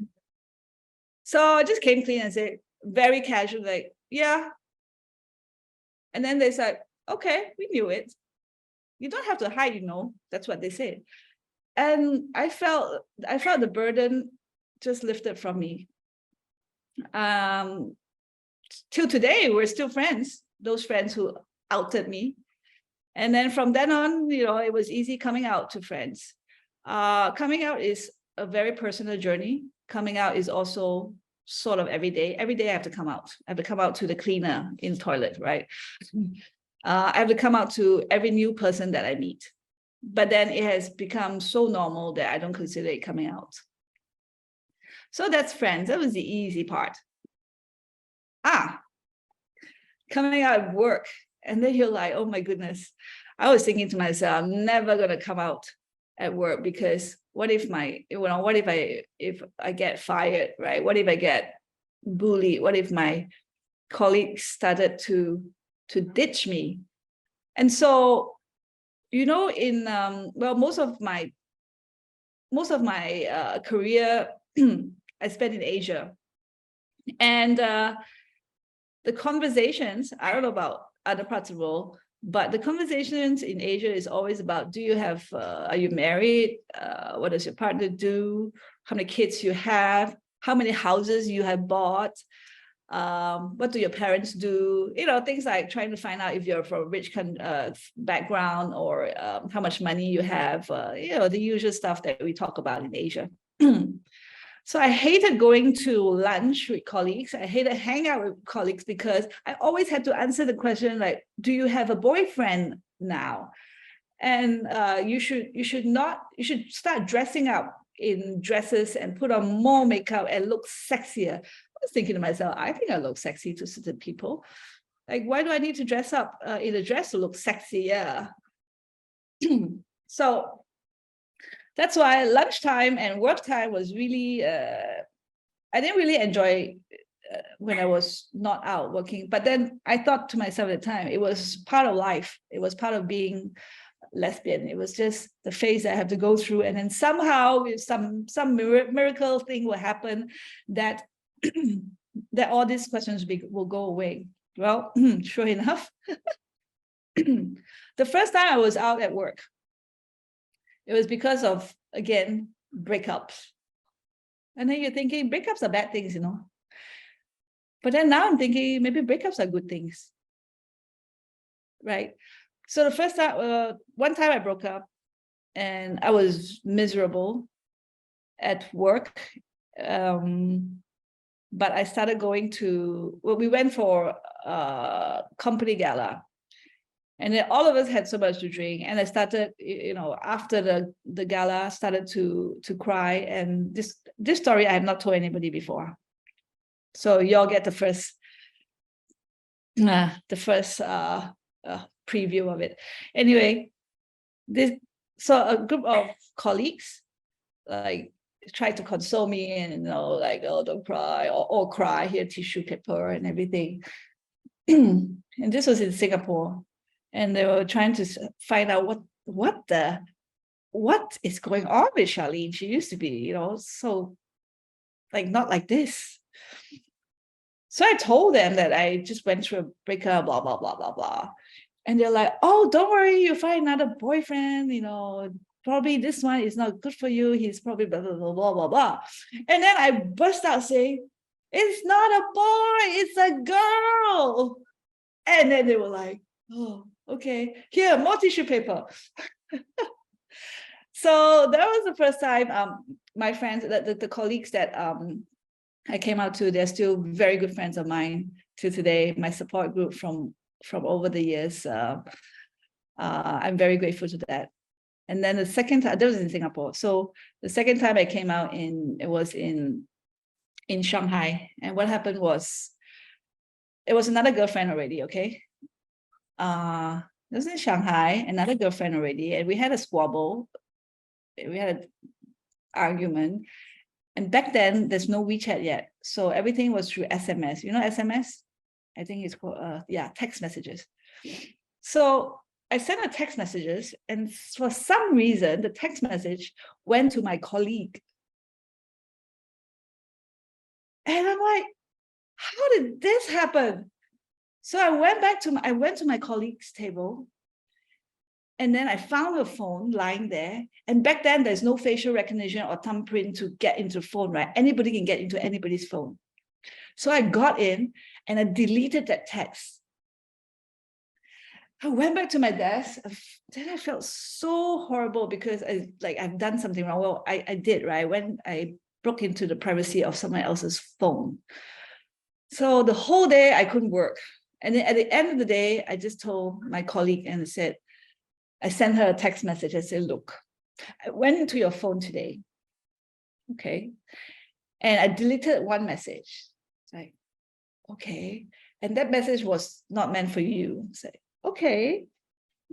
So I just came clean and said, very casual, like, yeah. And then they said, okay, we knew it. You don't have to hide, you know. That's what they said. And I felt the burden just lifted from me. Till today, we're still friends, those friends who outed me. And then from then on, it was easy coming out to friends. Coming out is a very personal journey. Coming out is also sort of every day. Every day I have to come out. I have to come out to the cleaner in the toilet, right? I have to come out to every new person that I meet. But then it has become so normal that I don't consider it coming out. So that's friends. That was the easy part. Coming out at work. And then you're like, oh my goodness. I was thinking to myself, I'm never going to come out at work, because what if if I get fired, right? What if I get bullied? What if my colleagues started to ditch me? And so, in most of my career I spent in Asia, and the conversations, I don't know about other parts of the world, but the conversations in Asia is always about, are you married? What does your partner do? How many kids you have? How many houses you have bought? What do your parents do? Things like trying to find out if you're from a rich background, or how much money you have, the usual stuff that we talk about in Asia. So I hated going to lunch with colleagues. I hated hanging out with colleagues, because I always had to answer the question like, do you have a boyfriend now? And you should start dressing up in dresses and put on more makeup and look sexier. I was thinking to myself, I think I look sexy to certain people. Like, why do I need to dress up in a dress to look sexy? Yeah. So that's why lunchtime and work time was really, I didn't really enjoy when I was not out working. But then I thought to myself at the time, it was part of life. It was part of being lesbian. It was just the phase I have to go through. And then somehow some miracle thing will happen that, that all these questions will go away. Well, sure enough, the first time I was out at work, it was because of, again, breakups. And then you're thinking breakups are bad things, But then now I'm thinking maybe breakups are good things, right? So the first time, one time I broke up and I was miserable at work. But I started going we went for a company gala. And then all of us had so much to drink. And I started, after the gala, started to cry. And this story I have not told anybody before. So y'all get the first preview of it. Anyway, so a group of colleagues like tried to console me and like, oh, don't cry, or cry, here tissue paper and everything. And this was in Singapore. And they were trying to find out what is going on with Charlene. She used to be, so like not like this. So I told them that I just went through a breakup, blah, blah, blah, blah, blah. And they're like, oh, don't worry, you'll find another boyfriend, probably this one is not good for you. He's probably blah, blah, blah, blah, blah, blah. And then I burst out saying, it's not a boy, it's a girl. And then they were like, oh, okay, here, more tissue paper. So that was the first time my friends, the colleagues that I came out to, they're still very good friends of mine to today, my support group from over the years. I'm very grateful to that. And then the second time, that was in Singapore. So the second time I came out it was in Shanghai. And what happened was, it was another girlfriend already, okay? It was in Shanghai, another girlfriend already, and we had a squabble. We had an argument. And back then, there's no WeChat yet. So everything was through SMS. You know SMS? I think it's called, text messages. So I sent her text messages, and for some reason, the text message went to my colleague. And I'm like, how did this happen? So I went to my colleague's table, And then I found her phone lying there. And back then, there's no facial recognition or thumbprint to get into the phone, right? Anybody can get into anybody's phone. So I got in and I deleted that text. I went back to my desk. Then I felt so horrible because I've done something wrong. Well, I did, right? When I broke into the privacy of someone else's phone. So the whole day I couldn't work. And then at the end of the day, I just told my colleague and I sent her a text message. I said, look, I went into your phone today. Okay. And I deleted one message. It's like, okay. And that message was not meant for you. It's like, okay.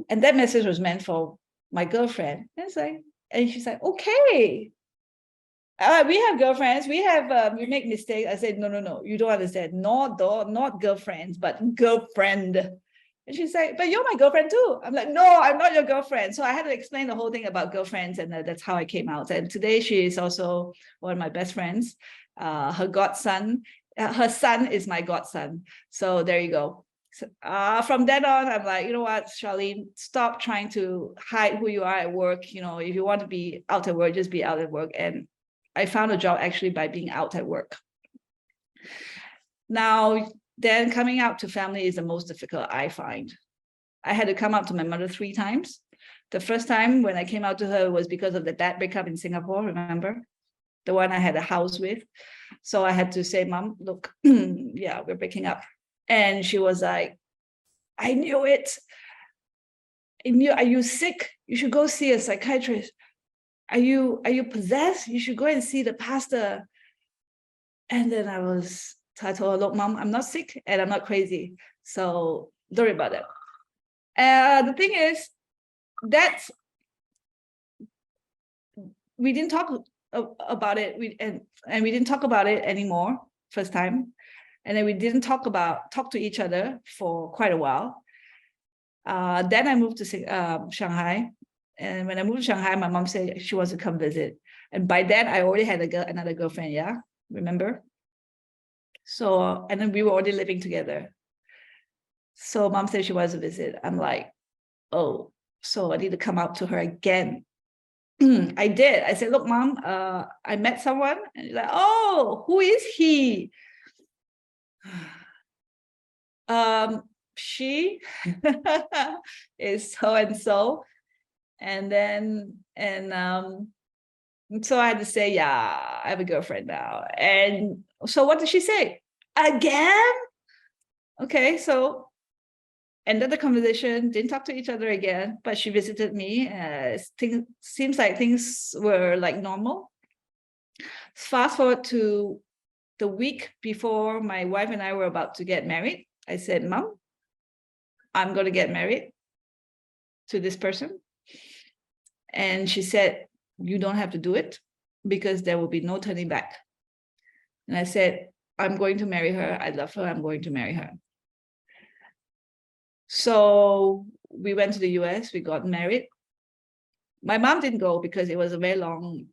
And that message was meant for my girlfriend. And she's like, okay. We have girlfriends. We make mistakes. I said, no, you don't understand. Not girlfriends, but girlfriend. And she's like, but you're my girlfriend too. I'm like, no, I'm not your girlfriend. So I had to explain the whole thing about girlfriends, and that's how I came out. And today she is also one of my best friends. Her godson, her son is my godson. So there you go. So, from then on, I'm like, you know what, Charlene, stop trying to hide who you are at work. You know, if you want to be out at work, just be out at work. And I found a job actually by being out at work. Now, then coming out to family is the most difficult, I find. I had to come out to my mother 3 times. The first time when I came out to her was because of the dad breakup in Singapore, remember? The one I had a house with. So I had to say, Mom, look, yeah, we're breaking up. And she was like, I knew it. Are you sick? You should go see a psychiatrist. Are you possessed? You should go and see the pastor. And then I told her, look, Mom, I'm not sick and I'm not crazy. So don't worry about it. The thing is that we didn't talk about it. We didn't talk about it anymore first time. And then we didn't talk to each other for quite a while. Then I moved to Shanghai. And when I moved to Shanghai, my mom said she wants to come visit. And by then I already had another girlfriend, yeah? Remember? So, and then we were already living together. So mom said she wants to visit. I'm like, oh, so I need to come out to her again. I did. I said, look, Mom, I met someone. And she's like, oh, who is he? She is so-and-so. And then, so I had to say, yeah, I have a girlfriend now. And so what did she say? Again? Okay, so ended the conversation, didn't talk to each other again, but she visited me. Seems like things were like normal. Fast forward to the week before my wife and I were about to get married. I said, Mom, I'm going to get married to this person. And she said, you don't have to do it because there will be no turning back. And I said, I'm going to marry her. I love her. I'm going to marry her. So we went to the US. We got married. My mom didn't go because it was a very long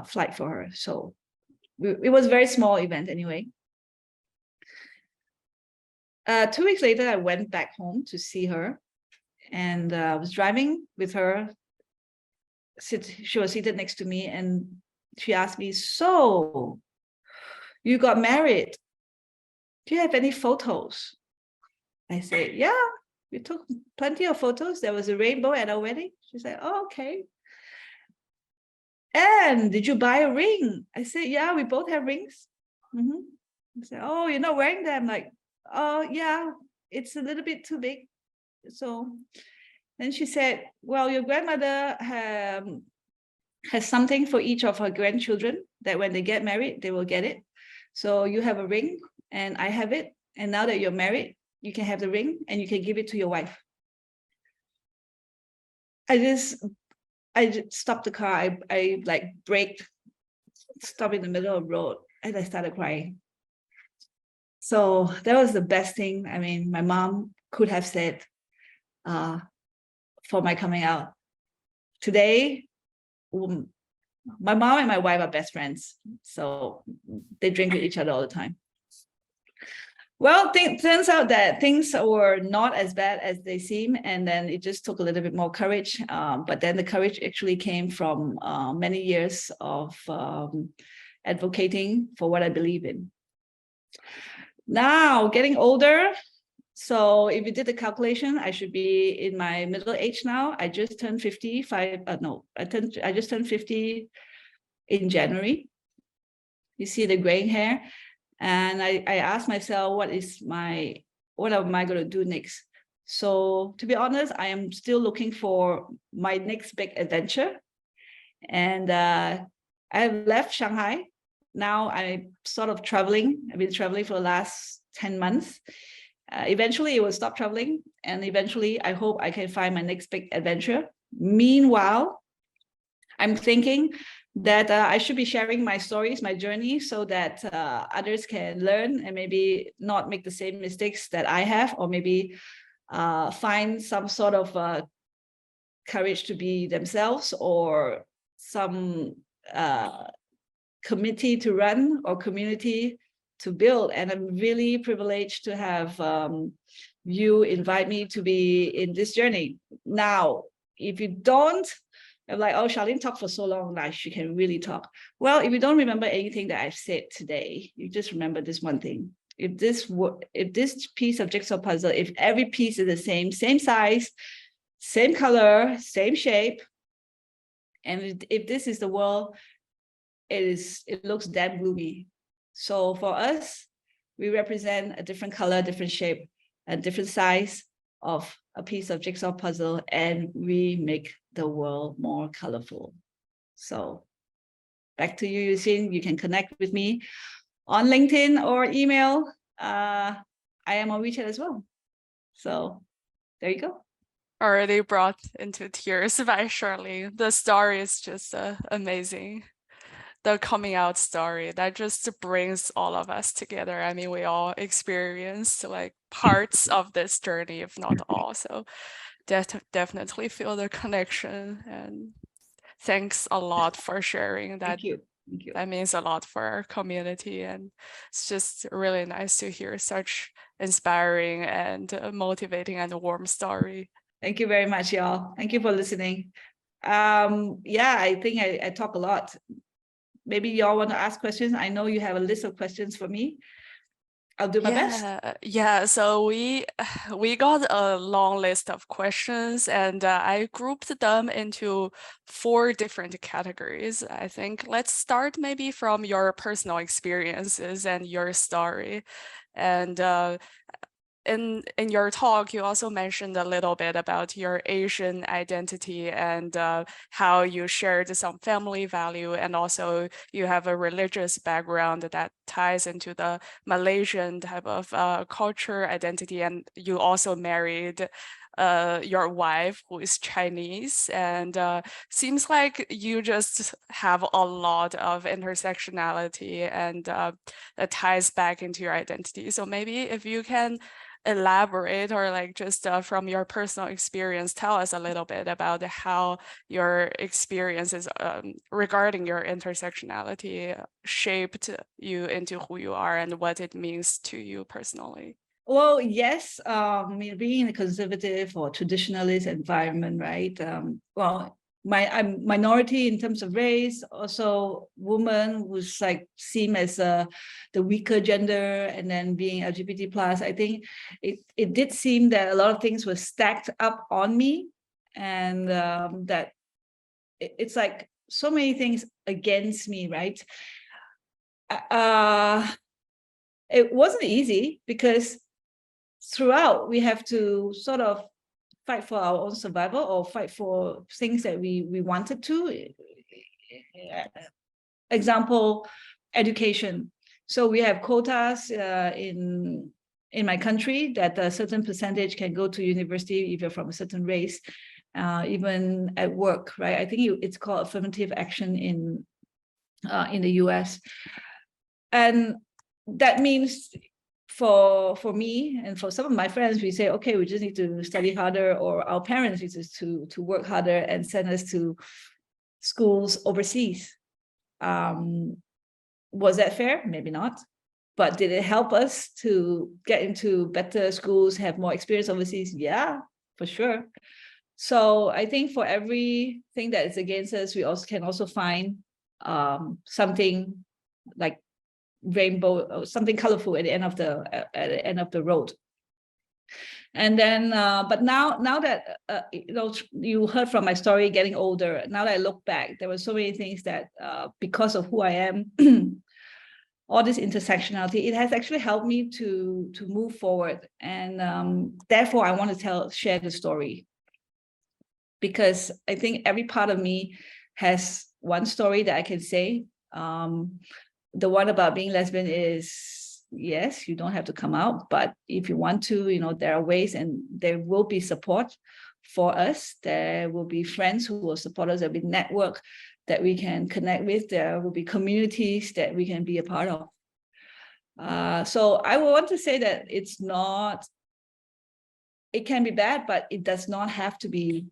flight for her. So it was a very small event anyway. 2 weeks later, I went back home to see her. And I was driving with her. She was seated next to me, and she asked me, so you got married. Do you have any photos? I said, yeah, we took plenty of photos. There was a rainbow at our wedding. She said, oh, okay. And did you buy a ring? I said, yeah, we both have rings. I said, oh, you're not wearing them? Like, oh, yeah, it's a little bit too big. So then she said, well, your grandmother has something for each of her grandchildren that when they get married, they will get it. So you have a ring and I have it. And now that you're married, you can have the ring and you can give it to your wife. I just stopped the car. I like braked, stopped in the middle of the road, and I started crying. So that was the best thing. I mean, my mom could have said for my coming out. Today, my mom and my wife are best friends. So they drink with each other all the time. Well, turns out that things were not as bad as they seem, and then it just took a little bit more courage. But then the courage actually came from many years of advocating for what I believe in. Now, getting older, so if you did the calculation, I should be in my middle age now. I just turned 55. I just turned 50 in January. You see the graying hair. And I asked myself, what am I going to do next? So to be honest, I am still looking for my next big adventure. And I have left Shanghai. Now I'm sort of traveling. I've been traveling for the last 10 months. Eventually it will stop traveling. And eventually I hope I can find my next big adventure. Meanwhile, I'm thinking that I should be sharing my stories, my journey, so that others can learn and maybe not make the same mistakes that I have, or maybe find some sort of courage to be themselves, or some committee to run or community to build. And I'm really privileged to have you invite me to be in this journey. Now, if you don't, I'm like, oh, Charlene talked for so long, like she can really talk. Well, if you don't remember anything that I've said today, you just remember this one thing. If this piece of jigsaw puzzle, if every piece is the same size, same color, same shape, and if this is the world, it looks damn gloomy. So for us, we represent a different color, different shape, a different size of a piece of jigsaw puzzle, and we make the world more colorful. So back to you, Eugene. You can connect with me on LinkedIn or email. I am on WeChat as well. So there you go. Already brought into tears by Charlene. The story is just amazing. The coming out story that just brings all of us together. I mean, we all experienced like parts of this journey, if not all. So definitely feel the connection, and thanks a lot for sharing that. Thank you. Thank you. That means a lot for our community, and it's just really nice to hear such inspiring and motivating and warm story. Thank you very much, y'all. Thank you for listening. Yeah, I think I talk a lot. Maybe y'all want to ask questions. I know you have a list of questions for me. I'll do my best. Yeah, so we got a long list of questions, and I grouped them into 4 different categories. I think let's start maybe from your personal experiences and your story. And in your talk, you also mentioned a little bit about your Asian identity and how you shared some family value, and also you have a religious background that ties into the Malaysian type of culture identity, and you also married your wife who is Chinese, and seems like you just have a lot of intersectionality and that ties back into your identity. So maybe if you can elaborate, or like just from your personal experience, tell us a little bit about how your experiences regarding your intersectionality shaped you into who you are and what it means to you personally. Well, yes, being in a conservative or traditionalist environment, right? Well, I'm minority in terms of race, also woman who's like seen as the weaker gender, and then being LGBT plus. I think it did seem that a lot of things were stacked up on me, and that it's like so many things against me, right? It wasn't easy because throughout we have to sort of fight for our own survival, or fight for things that we wanted to. Example, education. So we have quotas in my country that a certain percentage can go to university if you're from a certain race, even at work, right? I think it's called affirmative action in the US. And that means for me and for some of my friends, we say, okay, we just need to study harder, or our parents need to work harder and send us to schools overseas. Was that fair? Maybe not. But did it help us to get into better schools, have more experience overseas? Yeah, for sure. So I think for everything that is against us, we also can also find something like rainbow or something colorful at the end of the road. And then, but now that you heard from my story, getting older. Now that I look back, there were so many things that because of who I am, all this intersectionality, it has actually helped me to move forward. And therefore, I want to share the story, because I think every part of me has one story that I can say. The one about being lesbian is, yes, you don't have to come out, but if you want to, there are ways, and there will be support for us. There will be friends who will support us. There'll be network that we can connect with. There will be communities that we can be a part of. So I want to say that it can be bad, but it does not have to be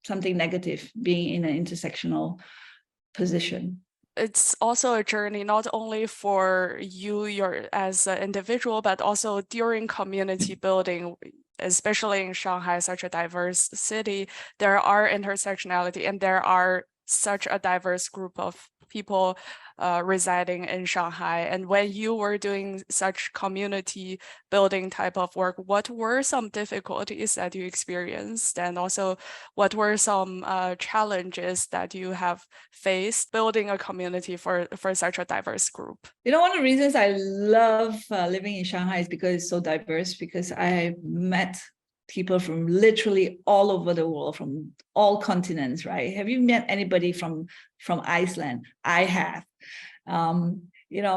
something negative, being in an intersectional position. It's also a journey not only for you as an individual, but also during community building, especially in Shanghai, such a diverse city. There are intersectionality, and there are such a diverse group of people residing in Shanghai. And when you were doing such community building type of work, what were some difficulties that you experienced? And also, what were some challenges that you have faced building a community for such a diverse group? One of the reasons I love living in Shanghai is because it's so diverse, because I met people from literally all over the world, from all continents, right? Have you met anybody from Iceland? I have.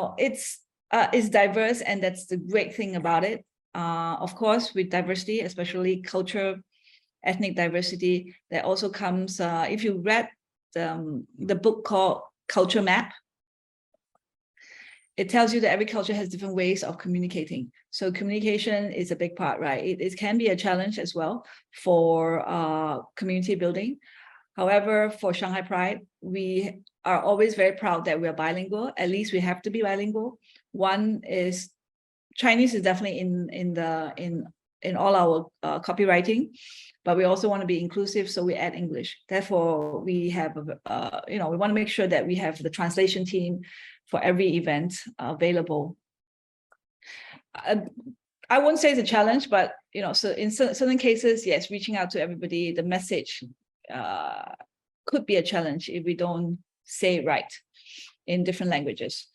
It's diverse, and that's the great thing about it. Of course, with diversity, especially culture, ethnic diversity, there also comes, if you read the book called Culture Map, it tells you that every culture has different ways of communicating. So communication is a big part, right? It can be a challenge as well for community building. However, for Shanghai Pride, we are always very proud that we are bilingual. At least we have to be bilingual. One is Chinese is definitely in all our copywriting, but we also want to be inclusive, so we add English. Therefore, we have we want to make sure that we have the translation team for every event available. I won't say it's a challenge, but so in certain cases, yes, reaching out to everybody, the message could be a challenge if we don't say it right in different languages.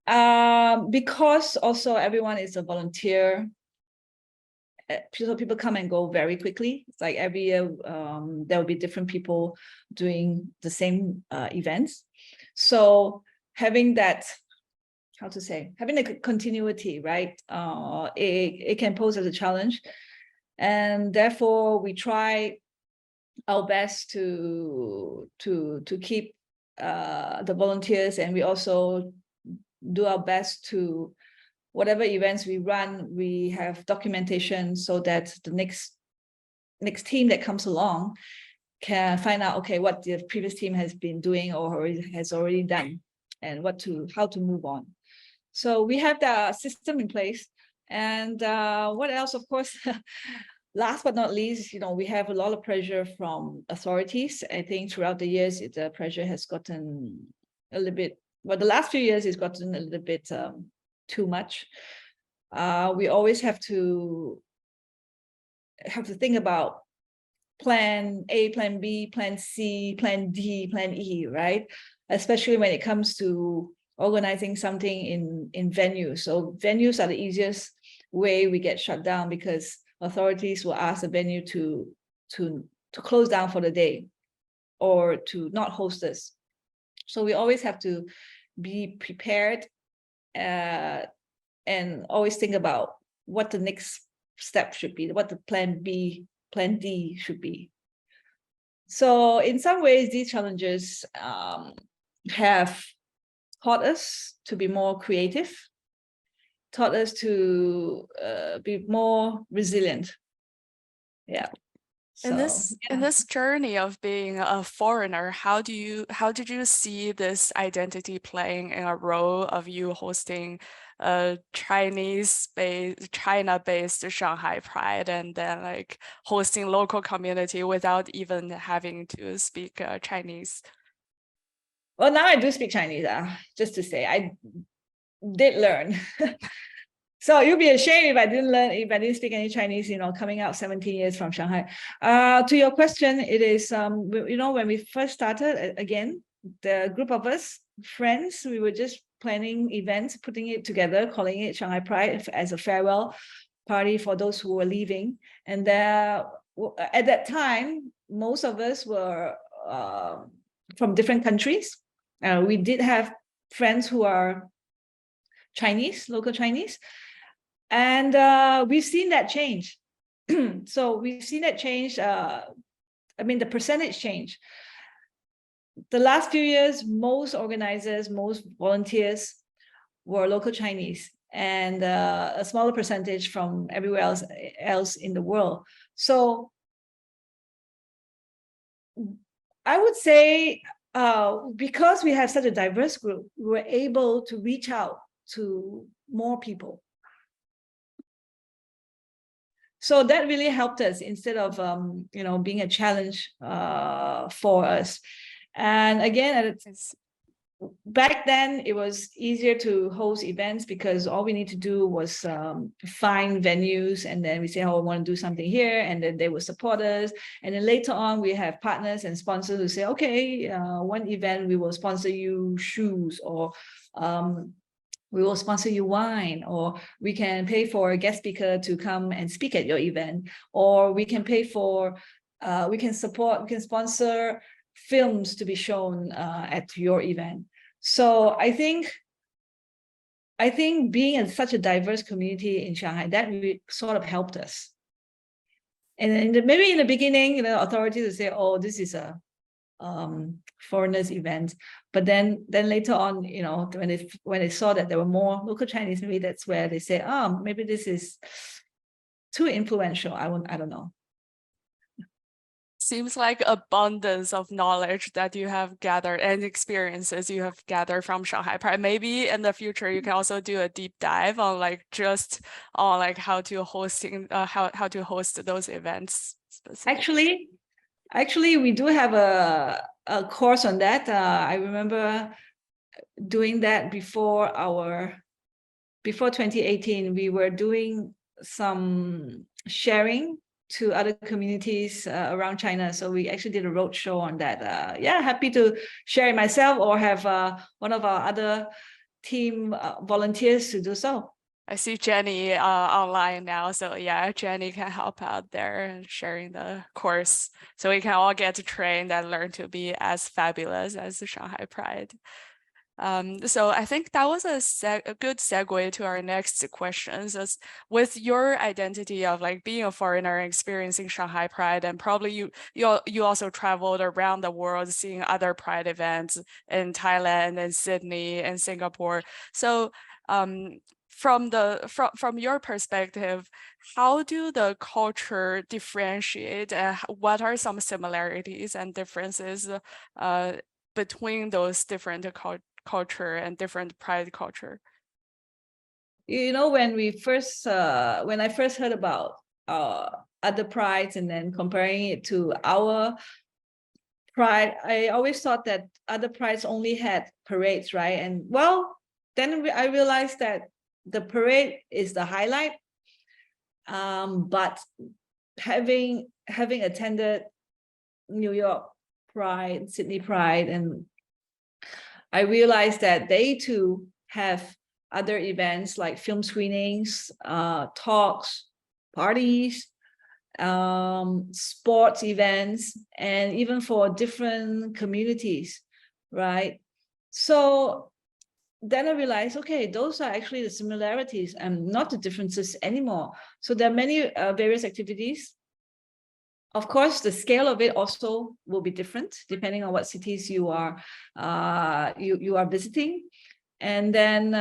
Because also everyone is a volunteer, so people come and go very quickly. It's like every year there will be different people doing the same events. So having that, having a continuity, right? It can pose as a challenge, and therefore we try our best to keep the volunteers, and we also do our best to, whatever events we run, we have documentation so that the next team that comes along can find out, okay, what the previous team has been doing or has already done, and how to move on. So we have the system in place. And what else? Of course, last but not least, we have a lot of pressure from authorities. I think throughout the years, the pressure has gotten a little bit, well, the last few years it's gotten a little bit too much. We always have to think about plan A, plan B, plan C, plan D, plan E, right? Especially when it comes to organizing something in venues. So venues are the easiest way we get shut down, because authorities will ask the venue to close down for the day or to not host us. So we always have to be prepared and always think about what the next step should be, what the plan B, plan D should be. So in some ways, these challenges have taught us to be more creative, taught us to be more resilient. Yeah. In So this journey of being a foreigner, how did you see this identity playing in a role of you hosting a China-based Shanghai Pride, and then like hosting local community without even having to speak Chinese? well, now I do speak Chinese, just to say I did learn. So you'd be ashamed if I didn't speak any Chinese, coming out 17 years from Shanghai. To your question, it is, when we first started, again, the group of us, friends, we were just planning events, putting it together, calling it Shanghai Pride as a farewell party for those who were leaving. And there, at that time, most of us were from different countries. We did have friends who are Chinese, local Chinese. And we've seen that change. So we've seen that change. The percentage change. The last few years, most organizers, most volunteers were local Chinese, and a smaller percentage from everywhere else in the world. So I would say, because we have such a diverse group, we were able to reach out to more people. So that really helped us instead of, being a challenge for us. And again, back then it was easier to host events because all we need to do was find venues, and then we say, oh, I want to do something here, and then they will support us. And then later on, we have partners and sponsors who say, okay, one event we will sponsor you shoes, or we will sponsor you wine, or we can pay for a guest speaker to come and speak at your event, or we can pay for, we can sponsor films to be shown at your event. So I think being in such a diverse community in Shanghai, that really sort of helped us. And maybe in the beginning, authorities would say, oh, this is a foreigners event, but then later on, when they saw that there were more local Chinese, maybe that's where they say, oh, maybe this is too influential. I don't know. Seems like abundance of knowledge that you have gathered and experiences you have gathered from Shanghai Pride. Maybe in the future you can also do a deep dive on how to how to host those events specifically. Actually, we do have a course on that. I remember doing that before 2018. We were doing some sharing to other communities around China. So we actually did a roadshow on that. Happy to share it myself, or have one of our other team volunteers to do so. I see Jenny online now. So yeah, Jenny can help out there and sharing the course, so we can all get trained and learn to be as fabulous as the Shanghai Pride. So I think that was a good segue to our next questions. As with your identity of like being a foreigner experiencing Shanghai Pride, and probably you also traveled around the world seeing other Pride events in Thailand and Sydney and Singapore. So from your perspective, how do the culture differentiate, and what are some similarities and differences between those different culture and different Pride culture? When I first heard about other prides and then comparing it to our Pride, I always thought that other prides only had parades, right? And well, then I realized that the parade is the highlight, but having attended New York Pride, Sydney Pride, and I realized that they too have other events like film screenings, talks, parties, sports events, and even for different communities, right? So then I realized, okay, those are actually the similarities and not the differences anymore. So there are many various activities. Of course, the scale of it also will be different depending on what cities you are visiting. And then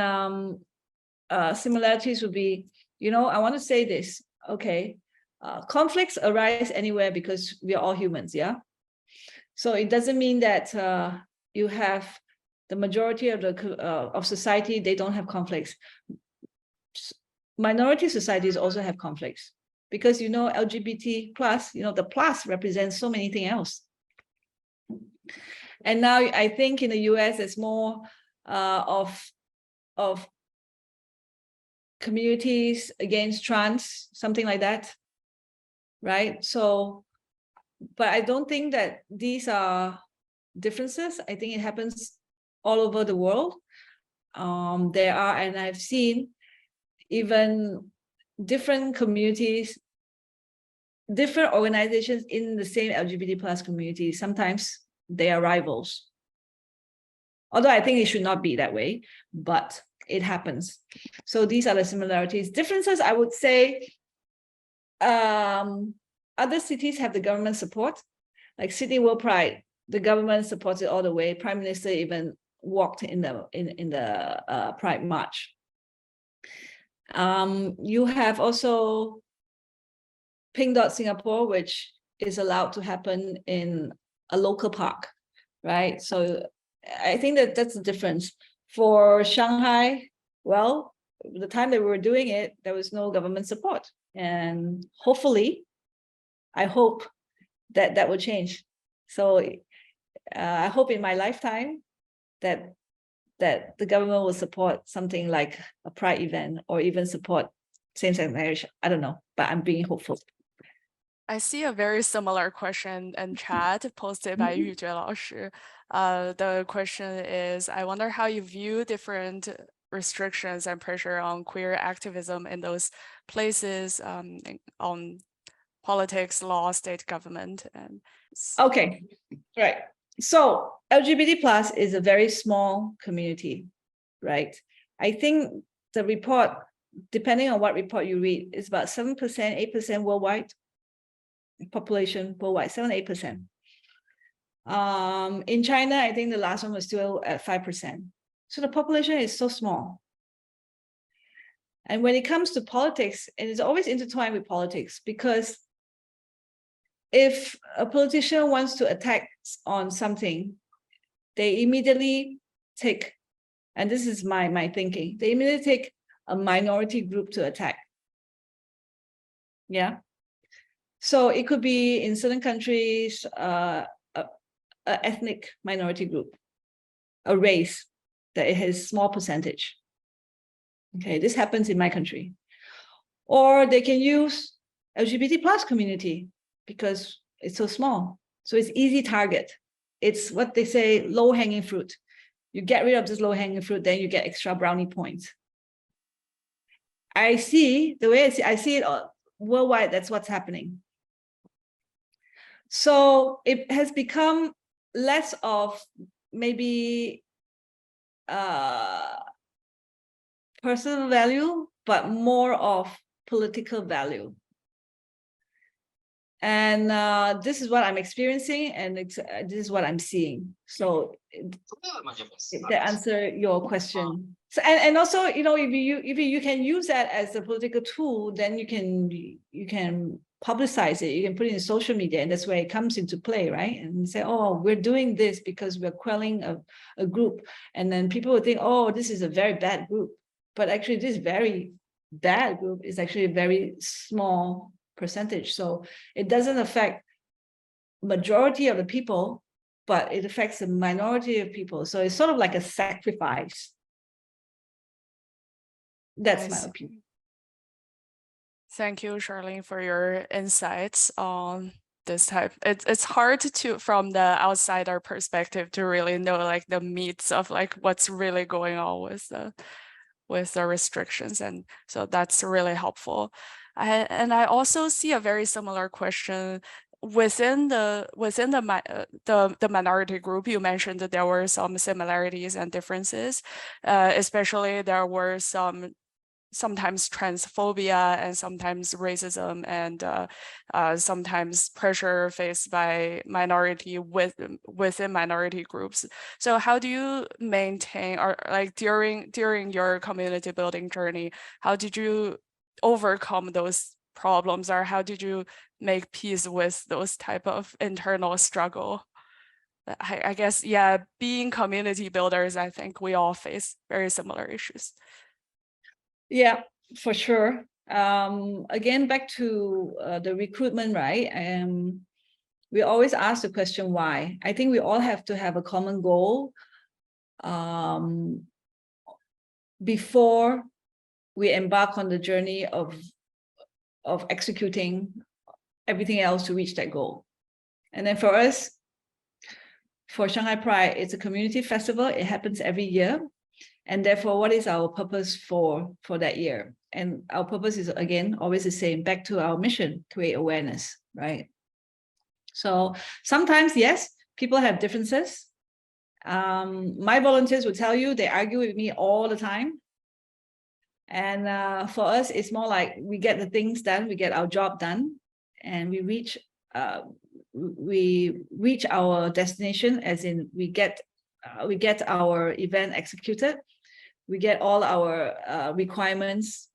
similarities would be, I want to say this, okay, conflicts arise anywhere because we are all humans, yeah? So it doesn't mean that you have the majority of the of society, they don't have conflicts. Minority societies also have conflicts because, you know, LGBT plus, you know, the plus represents so many things else. And now I think in the US, there's more of communities against trans, something like that, right? So, but I don't think that these are differences. I think it happens all over the world. There are, and I've seen even different communities, different organizations in the same LGBT plus community. Sometimes they are rivals. Although I think it should not be that way, but it happens. So these are the similarities. Differences, I would say, other cities have the government support, like Sydney World Pride, the government supports it all the way. Prime Minister even walked in the Pride March. You have also Pink Dot Singapore, which is allowed to happen in a local park, right? So I think that that's the difference. For Shanghai, well, the time that we were doing it, there was no government support. And hopefully, I hope that that will change. So I hope in my lifetime that the government will support something like a Pride event or even support same-sex marriage. I don't know, but I'm being hopeful. I see a very similar question in chat posted by Yu Jue 老师. The question is, I wonder how you view different restrictions and pressure on queer activism in those places, on politics, law, state government. And okay, right. So LGBT plus is a very small community, right? I think the report, depending on what report you read, is about 7%, 8% worldwide population worldwide, 7-8%. In China, I think the last one was still at 5%. So the population is so small. And when it comes to politics, and it's always intertwined with politics, because if a politician wants to attack on something, they immediately take, and this is my thinking, they immediately take a minority group to attack. Yeah. So it could be in certain countries, an ethnic minority group, a race that it has small percentage. Okay, this happens in my country. Or they can use LGBT plus community because it's so small. So it's easy target. It's what they say, low hanging fruit. You get rid of this low hanging fruit, then you get extra brownie points. I see, the way I see it worldwide, that's what's happening. So it has become less of maybe personal value, but more of political value. And this is what I'm experiencing, and this is what I'm seeing. So that answer your question. So and also, you know, if you can use that as a political tool, then you can publicize it. You can put it in social media, and that's where it comes into play, right? And say, oh, we're doing this because we're quelling a group, and then people will think, oh, this is a very bad group. But actually, this very bad group is actually a very small percentage. So it doesn't affect majority of the people, but it affects the minority of people. So it's sort of like a sacrifice. That's my opinion. Thank you, Charlene, for your insights on this type. It's hard to, from the outsider perspective, to really know like the meats of like what's really going on with the restrictions, and so that's really helpful. And I also see a very similar question within the minority group. You mentioned that there were some similarities and differences, especially there were sometimes transphobia and sometimes racism and sometimes pressure faced by minority within minority groups. So how do you maintain, or like during your community building journey, how did you overcome those problems, or how did you make peace with those type of internal struggle? I guess, yeah, being community builders, I think we all face very similar issues. Yeah, for sure. Again, back to the recruitment, right? We always ask the question, why? I think we all have to have a common goal before we embark on the journey of executing everything else to reach that goal. And then for us, for Shanghai Pride, it's a community festival. It happens every year. And therefore, what is our purpose for that year? And our purpose is, again, always the same, back to our mission, create awareness, right? So sometimes, yes, people have differences. My volunteers will tell you, they argue with me all the time. And for us, it's more like we get the things done, we get our job done, and we reach our destination, as in we get our event executed, we get all our requirements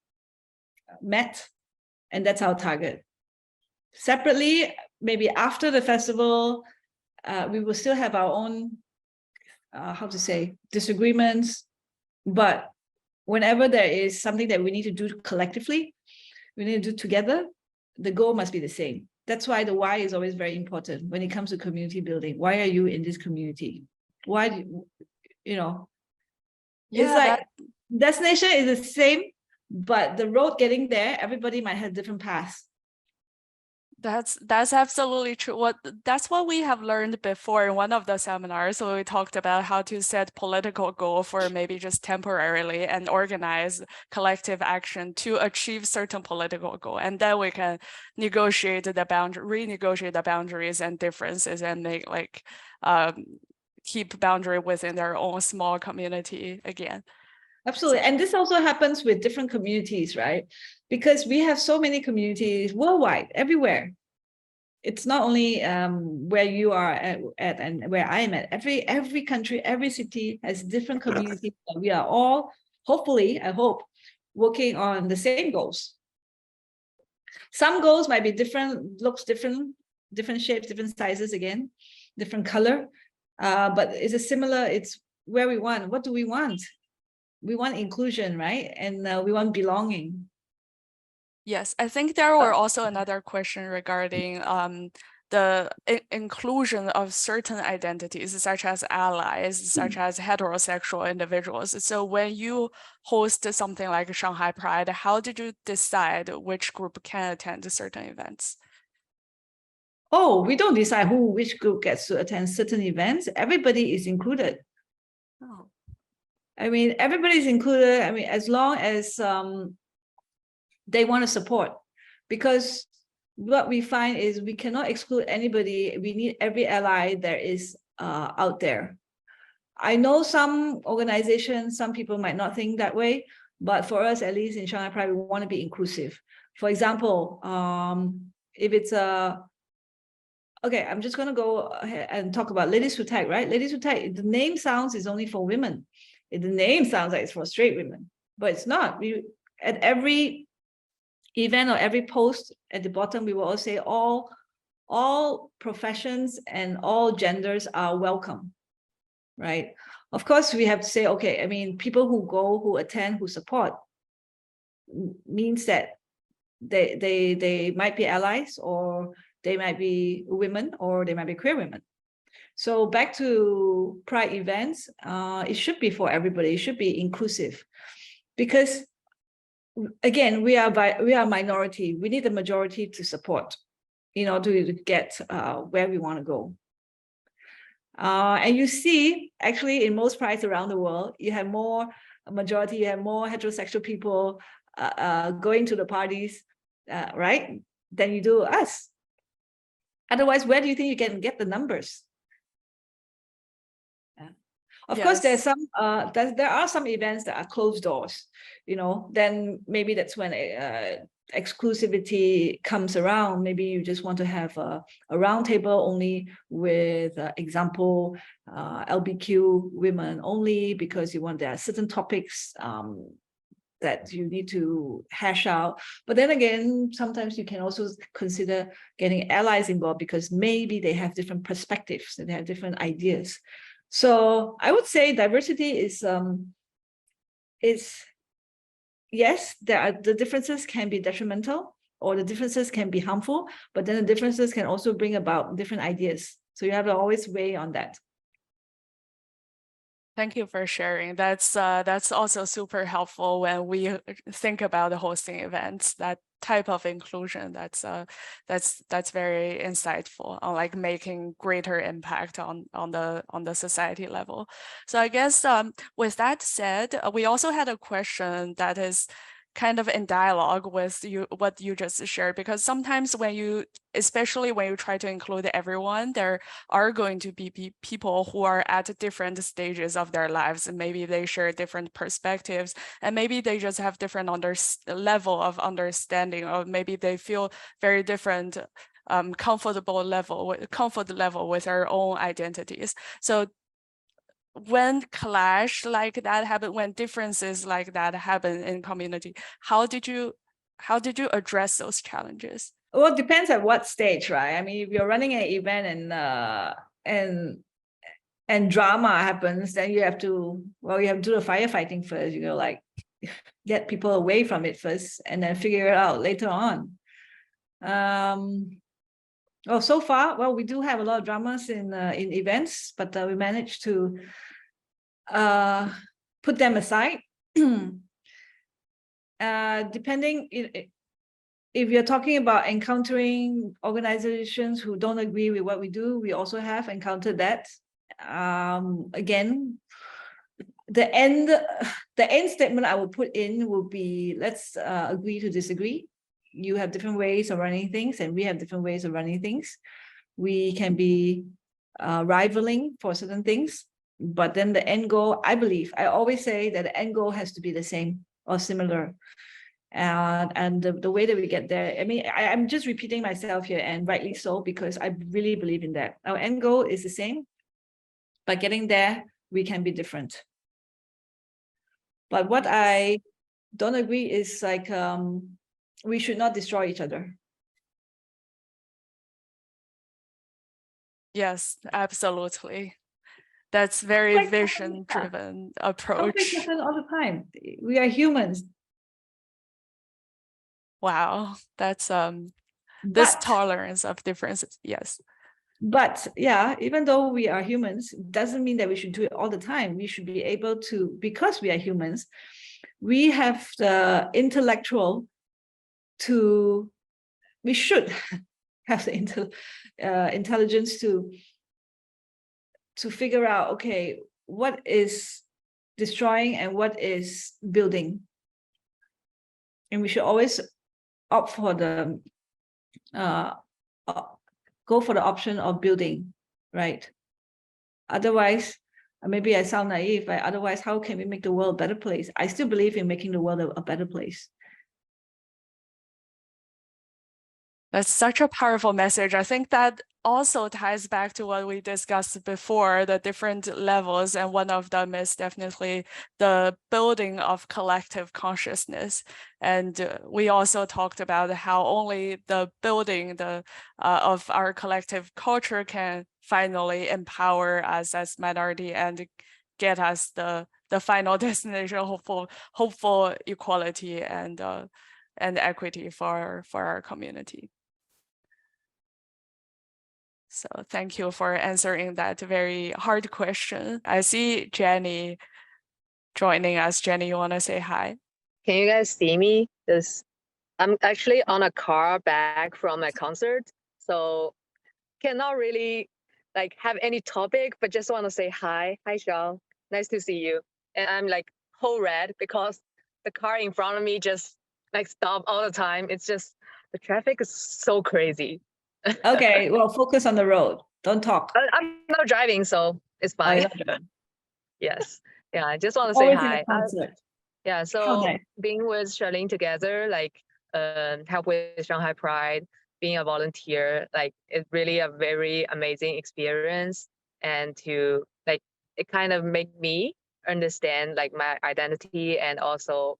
met, and that's our target. Separately, maybe after the festival, we will still have our own, disagreements, but whenever there is something that we need to do collectively, we need to do together, the goal must be the same. That's why the why is always very important when it comes to community building. Why are you in this community? Why do you know? Yeah, it's like destination is the same, but the road getting there, everybody might have different paths. That's absolutely true. That's what we have learned before in one of the seminars. So we talked about how to set political goal for maybe just temporarily and organize collective action to achieve certain political goal. And then we can negotiate the renegotiate the boundaries and differences, and make keep boundary within their own small community again. Absolutely. And this also happens with different communities, right? Because we have so many communities worldwide, everywhere. It's not only where you are at and where I am at. Every country, every city has different communities. We are all, hopefully, I hope, working on the same goals. Some goals might be different, looks different shapes, different sizes, again, different color. But it's it's where we want. What do we want? We want inclusion, right? And we want belonging. Yes, I think there were also another question regarding the inclusion of certain identities, such as allies, such as heterosexual individuals. So when you host something like Shanghai Pride, how did you decide which group can attend certain events? Oh, we don't decide which group gets to attend certain events. Everybody is included. Oh. I mean, everybody's included. I mean, as long as they want to support, because what we find is we cannot exclude anybody. We need every ally there is out there. I know some organizations, some people might not think that way, but for us, at least in Shanghai Pride, we want to be inclusive. For example, if it's okay, I'm just going to go ahead and talk about Ladies Who Tag, right? Ladies Who Tag, the name sounds is only for women. The name sounds like it's for straight women, but it's not. We, at every event or every post at the bottom, we will all say all professions and all genders are welcome, right? Of course, we have to say, okay, I mean, people who go, who attend, who support, means that they might be allies, or they might be women, or they might be queer women. So back to Pride events, it should be for everybody. It should be inclusive, because again, we are minority. We need the majority to support in order to get where we want to go. And you see, actually, in most prides around the world, you have more majority, you have more heterosexual people going to the parties, right, than you do us. Otherwise, where do you think you can get the numbers? Of course, there's some there are some events that are closed doors, you know, then maybe that's when exclusivity comes around. Maybe you just want to have a round table only with example LBQ women only, because you want there are certain topics that you need to hash out. But then again, sometimes you can also consider getting allies involved because maybe they have different perspectives and they have different ideas. So I would say diversity is yes, the differences can be detrimental or the differences can be harmful, but then the differences can also bring about different ideas. So you have to always weigh on that. Thank you for sharing. That's also super helpful when we think about hosting events. That type of inclusion, that's very insightful on like making greater impact on the society level. So I guess with that said, we also had a question that is kind of in dialogue with what you just shared, because sometimes especially when you try to include everyone, there are going to be people who are at different stages of their lives, and maybe they share different perspectives, and maybe they just have different level of understanding, or maybe they feel very different comfort level with their own identities. So when clash like that happen, when differences like that happen in community, how did you address those challenges? Well, it depends at what stage, right? I mean, if you're running an event and drama happens, then you have to do the firefighting first, like get people away from it first and then figure it out later on. Well, so far, we do have a lot of dramas in events, but we managed to put them aside. Depending, if you're talking about encountering organizations who don't agree with what we do, we also have encountered that. Again, the end statement I will put in will be, let's agree to disagree. You have different ways of running things and we have different ways of running things. We can be rivaling for certain things, but then the end goal, I always say that the end goal has to be the same or similar. And the way that we get there, I mean, I'm just repeating myself here, and rightly so, because I really believe in that. Our end goal is the same, but getting there, we can be different. But what I don't agree is like, we should not destroy each other. Yes, absolutely. That's very vision-driven approach. Conflict happens all the time. We are humans. Wow, that's this tolerance of differences. Yes. But yeah, even though we are humans, doesn't mean that we should do it all the time. We should be able to, because we are humans, we have the intellectual to, we should have the intelligence to figure out, okay, what is destroying and what is building. And we should always opt for the go for the option of building, right? Otherwise, maybe I sound naive, but otherwise, how can we make the world a better place? I still believe in making the world a better place. That's such a powerful message. I think that also ties back to what we discussed before, the different levels, and one of them is definitely the building of collective consciousness. And we also talked about how only the building of our collective culture can finally empower us as minority and get us the final destination, hopeful equality and equity for our community. So thank you for answering that very hard question. I see Jenny joining us. Jenny, you want to say hi? Can you guys see me? Because I'm actually on a car back from my concert, so cannot really like have any topic, but just want to say hi. Hi, Xiao. Nice to see you. And I'm like whole red because the car in front of me just like stop all the time. It's just the traffic is so crazy. Okay, well, focus on the road. Don't talk. I'm not driving, so it's fine. Yes. Yeah, I just want to say Always hi. in a concert. Yeah, so being with Charlene together, like help with Shanghai Pride, being a volunteer, like it's really a very amazing experience. And to like, it kind of made me understand like my identity and also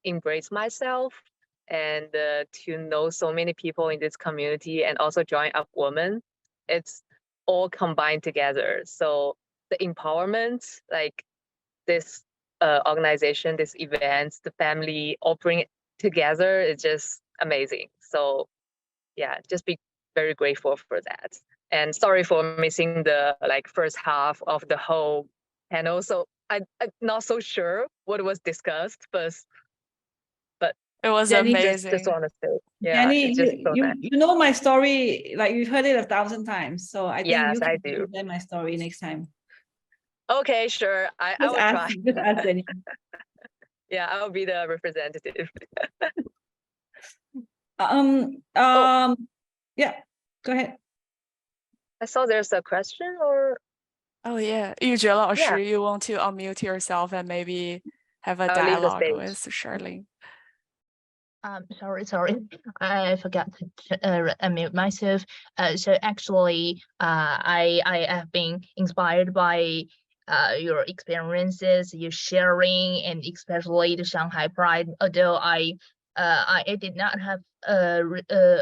embrace myself and to know so many people in this community and also join up women. It's all combined together. So the empowerment, like this organization, this events, the family, all bring it together is just amazing. So yeah, just be very grateful for that. And sorry for missing the like first half of the whole panel. So I'm not so sure what was discussed, but It was Jenny, amazing. just want to say, yeah, Jenny, it's just so nice. you know my story, like you've heard it 1,000 times. So I think Yes, you I can do. present my story next time. Okay, sure. I will try. Just ask Jenny. Yeah, I will be the representative. Yeah, go ahead. I saw there's a question or Oh yeah, 玉珏老师, Yeah. you want to unmute yourself and maybe have a I'll leave the dialogue stage. with Charlene? Sorry, I forgot to unmute myself. So actually, I have been inspired by your experiences, your sharing, and especially the Shanghai Pride. Although I did not have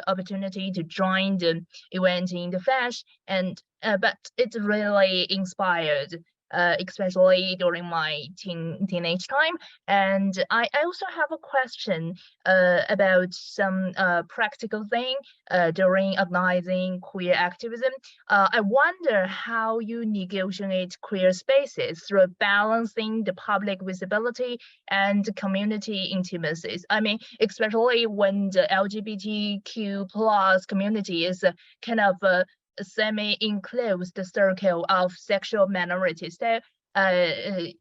opportunity to join the event in the flesh, and but it really inspired. Especially during my teenage time. And I also have a question about some practical thing during organizing queer activism. I wonder how you negotiate queer spaces through balancing the public visibility and community intimacies. I mean, especially when the LGBTQ plus community is kind of a semi-enclosed circle of sexual minorities. So, I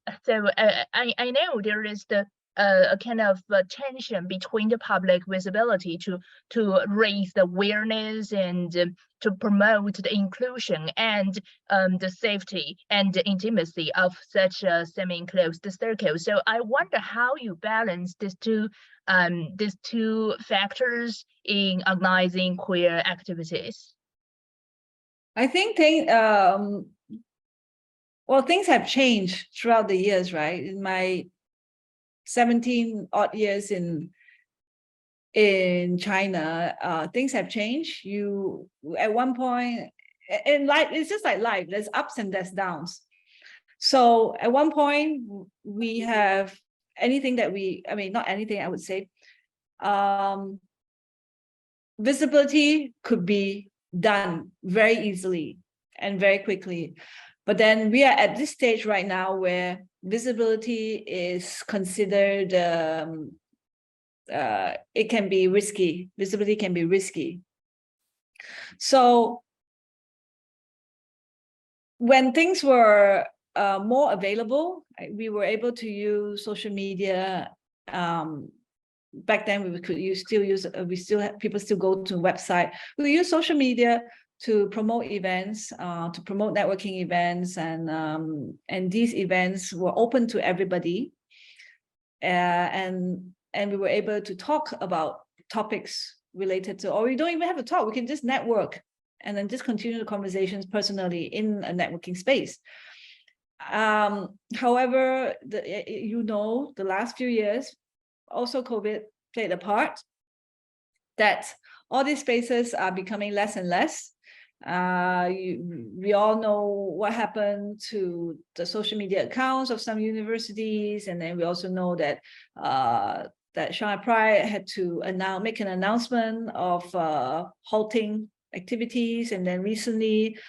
know there is the a kind of tension between the public visibility to raise the awareness and to promote the inclusion and the safety and the intimacy of such a semi-enclosed circle. So I wonder how you balance these two factors in organizing queer activities. I think things have changed throughout the years, right? In my 17 odd years in China, things have changed. You at one point in life, it's just like life. There's ups and there's downs. So at one point we have anything that not anything, I would say, visibility could be done very easily and very quickly. But then we are at this stage right now where visibility is considered, it can be risky. Visibility can be risky. So when things were more available, we were able to use social media. Back then people still go to website. We use social media to promote events, to promote networking events, and these events were open to everybody, and we were able to talk about topics related to, or we don't even have to talk, we can just network and then just continue the conversations personally in a networking space. However, the last few years, also COVID played a part, that all these spaces are becoming less and less. We all know what happened to the social media accounts of some universities, and then we also know that that Shanghai Pride had to make an announcement of halting activities, and then recently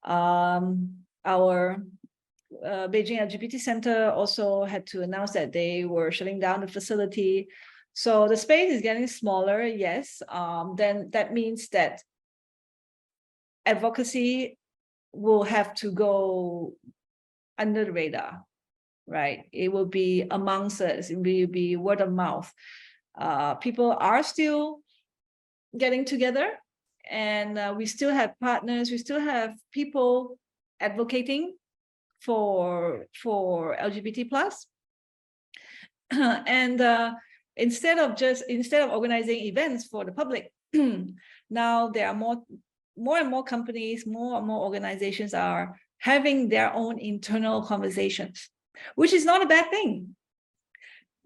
our Beijing LGBT Center also had to announce that they were shutting down the facility. So the space is getting smaller, yes. Then that means that advocacy will have to go under the radar, right? It will be amongst us, it will be word of mouth. People are still getting together, and we still have partners, we still have people advocating for LGBT plus. And instead of organizing events for the public, now there are more and more companies, more and more organizations are having their own internal conversations, which is not a bad thing.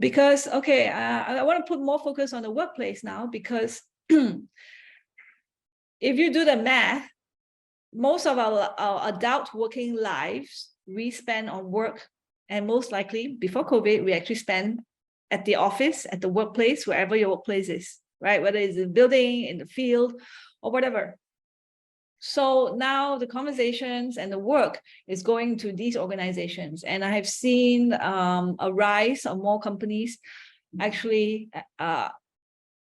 Because, okay, I want to put more focus on the workplace now, because if you do the math, most of our adult working lives, we spend on work, and most likely before COVID, we actually spend at the office, at the workplace, wherever your workplace is, right? Whether it's in the building, in the field, or whatever. So now the conversations and the work is going to these organizations. And I have seen a rise of more companies actually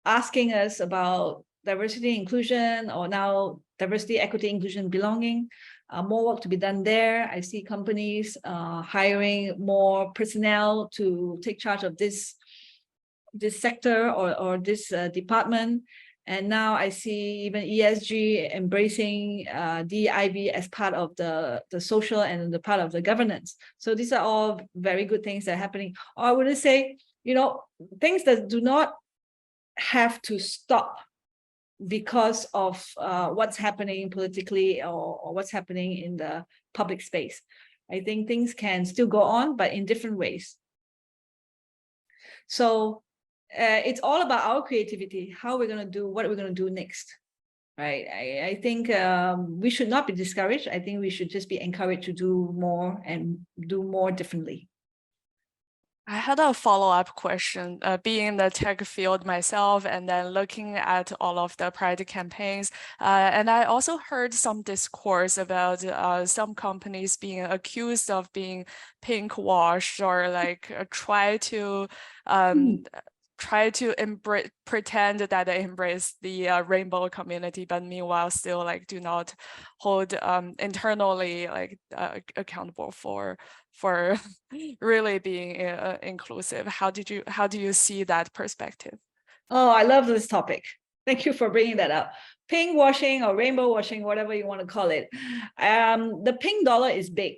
asking us about diversity, inclusion, or now diversity, equity, inclusion, belonging. More work to be done there. I see companies hiring more personnel to take charge of this sector or this department. And now I see even ESG embracing DEIB as part of the social and the part of the governance. So these are all very good things that are happening. Or I would say, things that do not have to stop because of what's happening politically or what's happening in the public space. I think things can still go on, but in different ways. So it's all about our creativity, how we're going to do, what we're going to do next, right? I think we should not be discouraged. I think we should just be encouraged to do more and do more differently. I had a follow-up question, being in the tech field myself and then looking at all of the Pride campaigns. And I also heard some discourse about some companies being accused of being pink washed or like try to pretend that they embrace the rainbow community, but meanwhile still like do not hold internally like accountable for really being inclusive. How do you see that perspective? Oh, I love this topic. Thank you for bringing that up. Pink washing or rainbow washing, whatever you want to call it. The pink dollar is big.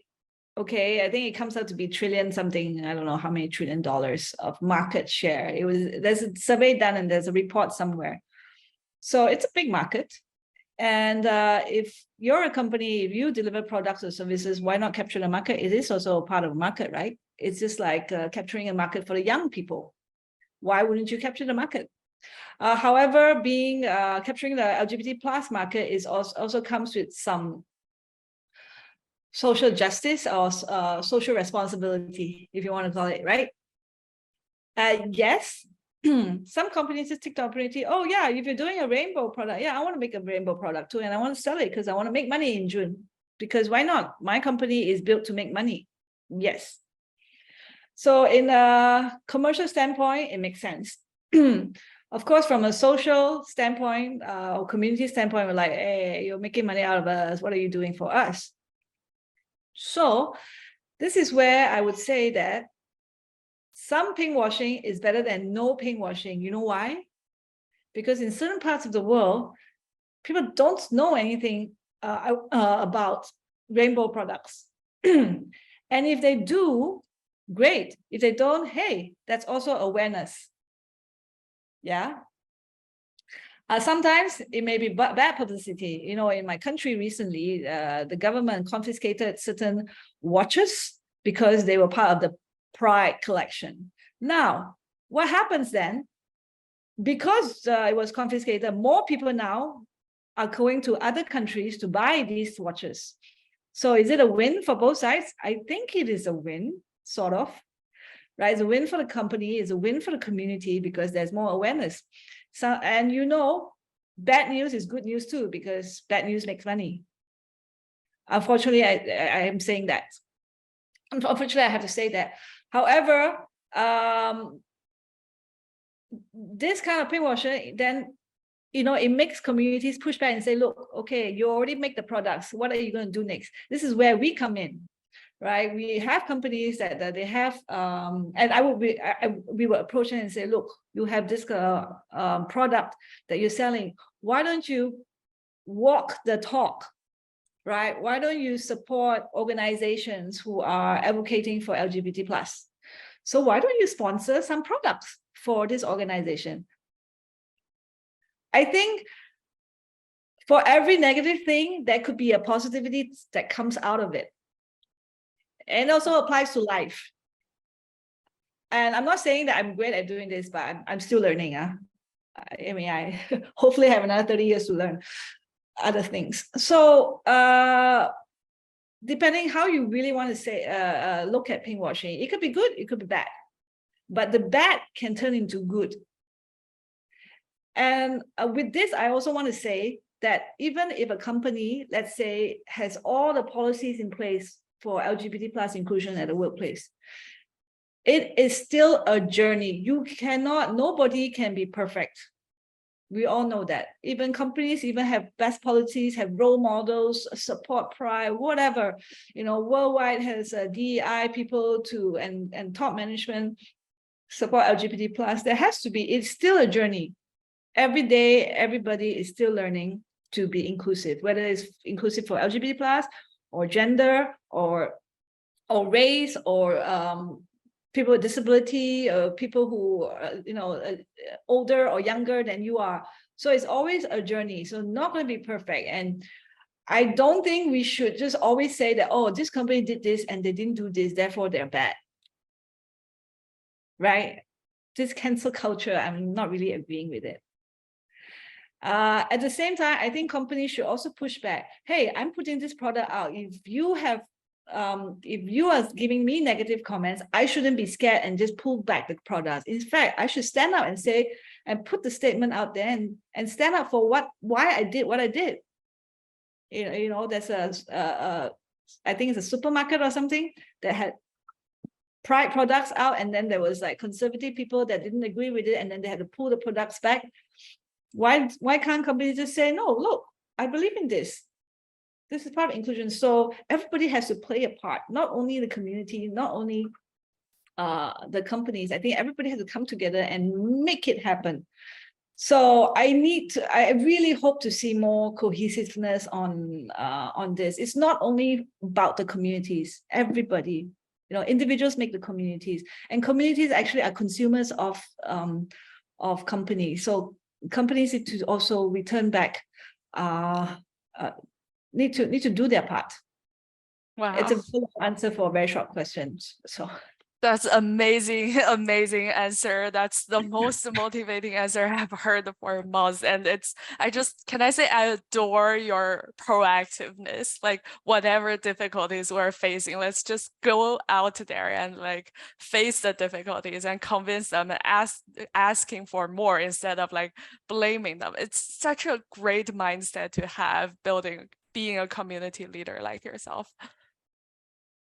Okay, I think it comes out to be trillion something. I don't know how many $1 trillion of market share. There's a survey done and there's a report somewhere. So it's a big market. And if you're a company, if you deliver products or services, why not capture the market? It is also a part of the market, right? It's just like capturing a market for the young people. Why wouldn't you capture the market? However, capturing the LGBT plus market is also comes with some social justice or social responsibility, if you want to call it, right? Yes, some companies just take the opportunity. Oh yeah, if you're doing a rainbow product, yeah, I want to make a rainbow product too, and I want to sell it because I want to make money in June. Because why not? My company is built to make money. Yes. So in a commercial standpoint, it makes sense. Of course, from a social standpoint or community standpoint, we're like, hey, you're making money out of us. What are you doing for us? So this is where I would say that some pink washing is better than no pink washing. You know why? Because in certain parts of the world, people don't know anything about rainbow products. And if they do, great. If they don't, hey, that's also awareness. Yeah. Sometimes it may be bad publicity. You know, in my country recently, the government confiscated certain watches because they were part of the Pride collection. Now, what happens then? Because it was confiscated, more people now are going to other countries to buy these watches. So is it a win for both sides? I think it is a win, sort of. Right? It's a win for the company, it's a win for the community because there's more awareness. So, and you know, bad news is good news too, because bad news makes money. Unfortunately, I am saying that. Unfortunately, I have to say that. However, this kind of pinkwashing, then, you know, it makes communities push back and say, look, okay, you already make the products. What are you going to do next? This is where we come in. Right, we have companies that they have, and we will approach them and say, look, you have this product that you're selling. Why don't you walk the talk, right? Why don't you support organizations who are advocating for LGBT plus? So why don't you sponsor some products for this organization? I think for every negative thing, there could be a positivity that comes out of it. And also applies to life. And I'm not saying that I'm great at doing this, but I'm still learning. I mean, I hopefully have another 30 years to learn other things. So depending how you really want to say, look at pinkwashing, it could be good, it could be bad, but the bad can turn into good. And with this, I also want to say that even if a company, let's say, has all the policies in place for LGBT plus inclusion at the workplace, it is still a journey. Nobody can be perfect. We all know that. Even companies even have best policies, have role models, support Pride, whatever. Worldwide has DEI people and top management support LGBT plus. There has to be. It's still a journey. Every day, everybody is still learning to be inclusive, whether it's inclusive for LGBT plus or gender or race or people with disability or people who are, older or younger than you are. So it's always a journey. So not going to be perfect. And I don't think we should just always say that, oh, this company did this and they didn't do this, therefore they're bad. Right? This cancel culture, I'm not really agreeing with it. At the same time, I think companies should also push back. Hey, I'm putting this product out. If you are giving me negative comments, I shouldn't be scared and just pull back the products. In fact, I should stand up and say and put the statement out there and stand up for why I did what I did. There's I think it's a supermarket or something that had Pride products out, and then there was like conservative people that didn't agree with it, and then they had to pull the products back. Why can't companies just say, no, look, I believe in this. This is part of inclusion. So everybody has to play a part, not only the community, not only the companies. I think everybody has to come together and make it happen. So I really hope to see more cohesiveness on this. It's not only about the communities, everybody. Individuals make the communities, and communities actually are consumers of companies. So companies need to also return back, need to do their part. Wow. It's a full answer for a very short question. So that's amazing, amazing answer. That's the most motivating answer I've heard for months. And I adore your proactiveness. Like whatever difficulties we're facing, let's just go out there and like face the difficulties and convince them and asking for more instead of like blaming them. It's such a great mindset to have being a community leader like yourself.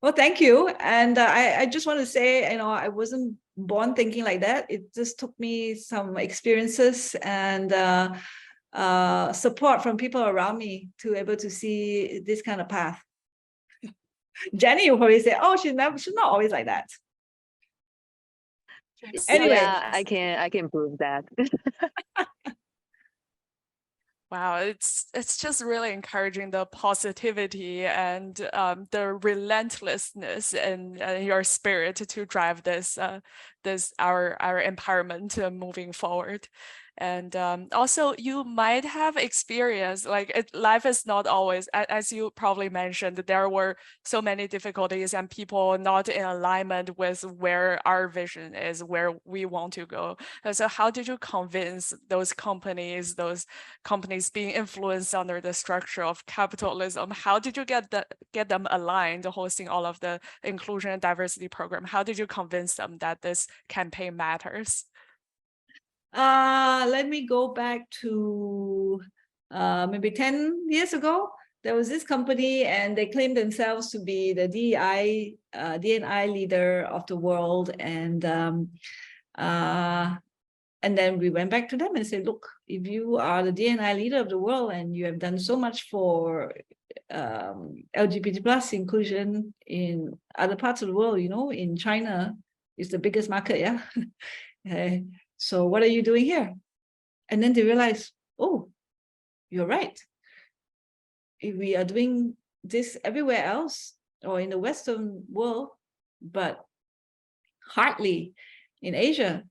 Well, thank you. And I just want to say, I wasn't born thinking like that. It just took me some experiences and support from people around me to be able to see this kind of path. Jenny will probably say, oh, she's not always like that. Anyway. Yeah, I can prove that. Wow, it's just really encouraging the positivity and the relentlessness in your spirit to drive our empowerment moving forward. And also, you might have experienced life is not always, as you probably mentioned, there were so many difficulties and people not in alignment with where our vision is, where we want to go. And so how did you convince those companies being influenced under the structure of capitalism? How did you get them aligned, hosting all of the inclusion and diversity program? How did you convince them that this campaign matters? Let me go back to maybe 10 years ago. There was this company and they claimed themselves to be the D&I leader of the world. And then we went back to them and said, look, if you are the D&I leader of the world and you have done so much for LGBT plus inclusion in other parts of the world, in China, it's the biggest market, yeah. So what are you doing here? And then they realize, oh, you're right. If we are doing this everywhere else or in the Western world, but hardly in Asia.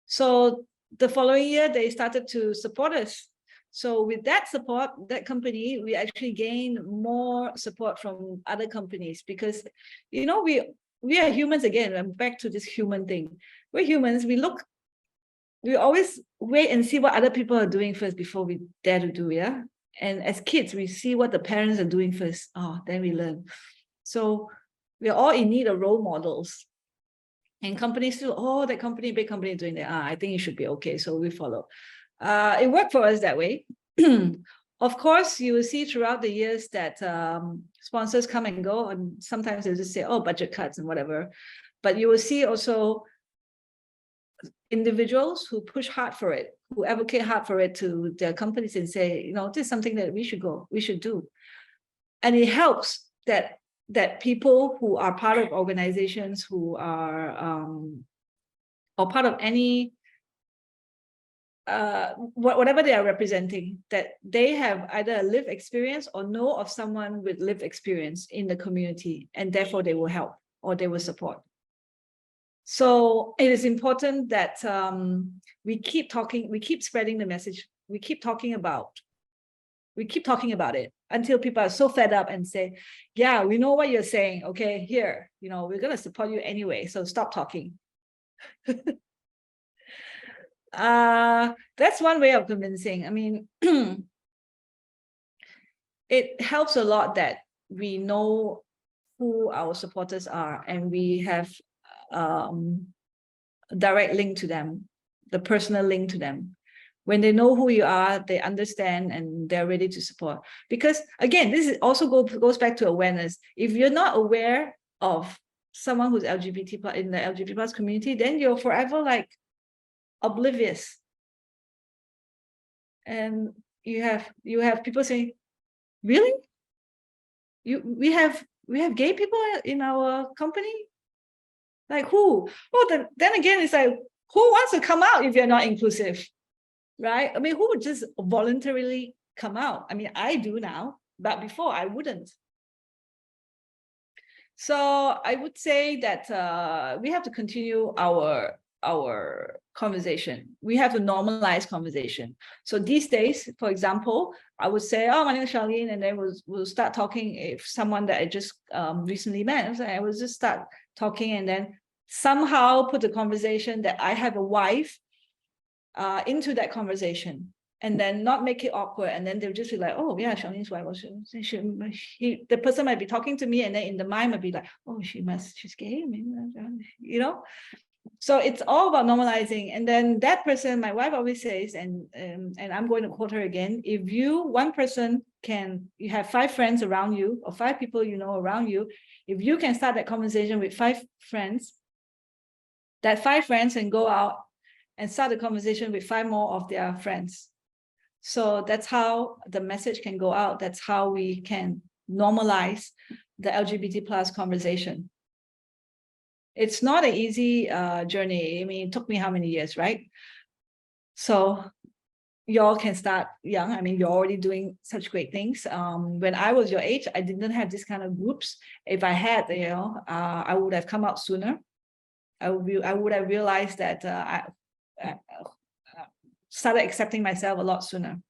So the following year, they started to support us. So with that support, that company, we actually gained more support from other companies because, we we are humans again. I'm back to this human thing. We're humans. We always wait and see what other people are doing first before we dare to do, yeah? And as kids, we see what the parents are doing first. Oh, then we learn. So we're all in need of role models. And companies still, oh, that company, big company doing that. I think it should be okay. So we follow. It worked for us that way. Of course, you will see throughout the years that sponsors come and go, and sometimes they'll just say, oh, budget cuts and whatever. But you will see also individuals who push hard for it, who advocate hard for it to their companies and say, you know, this is something that we should do. And it helps that people who are part of organizations who are or part of any whatever they are representing, that they have either a lived experience or know of someone with lived experience in the community, and therefore they will help or they will support. So it is important that we keep talking, we keep spreading the message, we keep talking about it until people are so fed up and say, yeah, we know what you're saying. Okay, here, you know, we're going to support you anyway. So stop talking. That's one way of convincing. I mean, it helps a lot that we know who our supporters are and we have a direct link to them, the personal link to them. When they know who you are, they understand and they're ready to support. Because again, this is also goes back to awareness. If you're not aware of someone who's LGBT in the LGBT plus community, then you're forever like oblivious. And you have people saying, really? We have gay people in our company? Like who? Well, then again, it's like, who wants to come out if you're not inclusive? Right? I mean, who would just voluntarily come out? I mean, I do now, but before I wouldn't. So I would say that we have to continue our conversation. We have to normalize conversation. So these days, for example, I would say, oh, my name is Charlene, and then we'll start talking. If someone that I just recently met, I will just start talking and then somehow put the conversation that I have a wife into that conversation, and then not make it awkward. And then they'll just be like, oh yeah, Charlene's wife. The person might be talking to me, and then in the mind might be like, oh, she's gay, you know. So it's all about normalizing. And then that person, my wife always says, and I'm going to quote her again, if you have 5 friends around you or 5 people you know around you, if you can start that conversation with 5 friends, that 5 friends can go out and start a conversation with 5 more of their friends. So that's how the message can go out. That's how we can normalize the LGBT plus conversation. It's not an easy journey. I mean, it took me how many years, right? So y'all can start young. I mean, you're already doing such great things. When I was your age, I didn't have this kind of groups. If I had, you know, I would have come out sooner. I would have realized that I started accepting myself a lot sooner.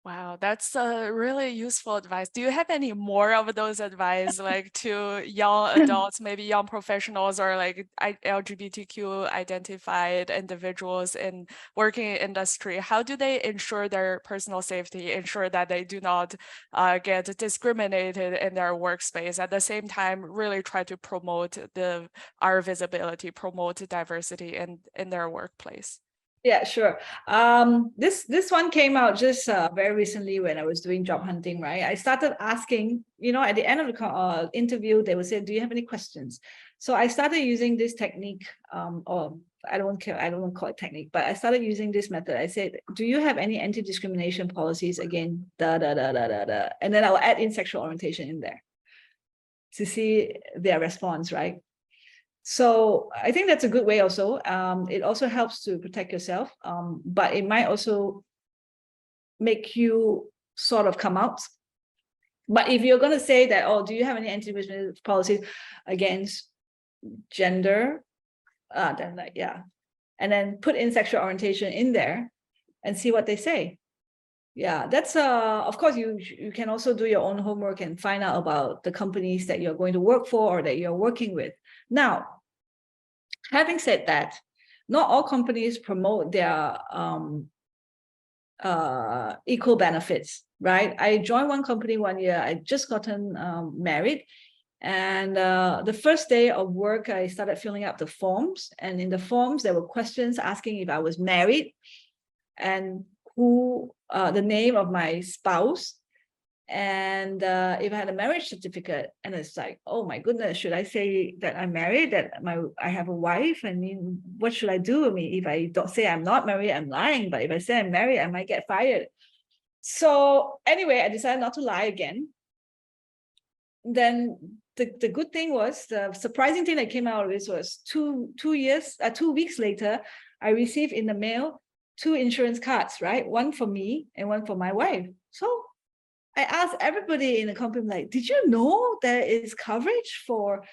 Wow, that's really useful advice. Do you have any more of those advice, like to young adults, maybe young professionals, or like LGBTQ identified individuals in working industry? How do they ensure their personal safety, ensure that they do not get discriminated in their workspace, at the same time really try to promote our visibility, promote diversity in their workplace? Yeah, sure. This one came out just very recently when I was doing job hunting, right? I started asking, you know, at the end of the interview, they would say, do you have any questions? So I started using this technique, or I don't want to call it technique, but I started using this method. I said, do you have any anti-discrimination policies again? And then I'll add in sexual orientation in there to see their response, right? So I think that's a good way also. It also helps to protect yourself, but it might also make you sort of come out. But if you're going to say that, oh, do you have any anti-discrimination policies against gender? Then like, yeah. And then put in sexual orientation in there and see what they say. Yeah, that's of course you can also do your own homework and find out about the companies that you're going to work for or that you're working with. Now, having said that, not all companies promote their equal benefits, right? I joined one company one year. I just gotten married, and the first day of work, I started filling up the forms, and in the forms there were questions asking if I was married and who the name of my spouse, and if I had a marriage certificate. And it's like, oh my goodness, should I say that I'm married, that I have a wife? I mean, what should I do? I mean, if I don't say I'm not married, I'm lying, but if I say I'm married, I might get fired. So anyway, I decided not to lie again. Then the good thing was, the surprising thing that came out of this was 2 weeks later, I received in the mail 2 insurance cards, right? One for me and one for my wife. So I asked everybody in the company, like, did you know there is coverage for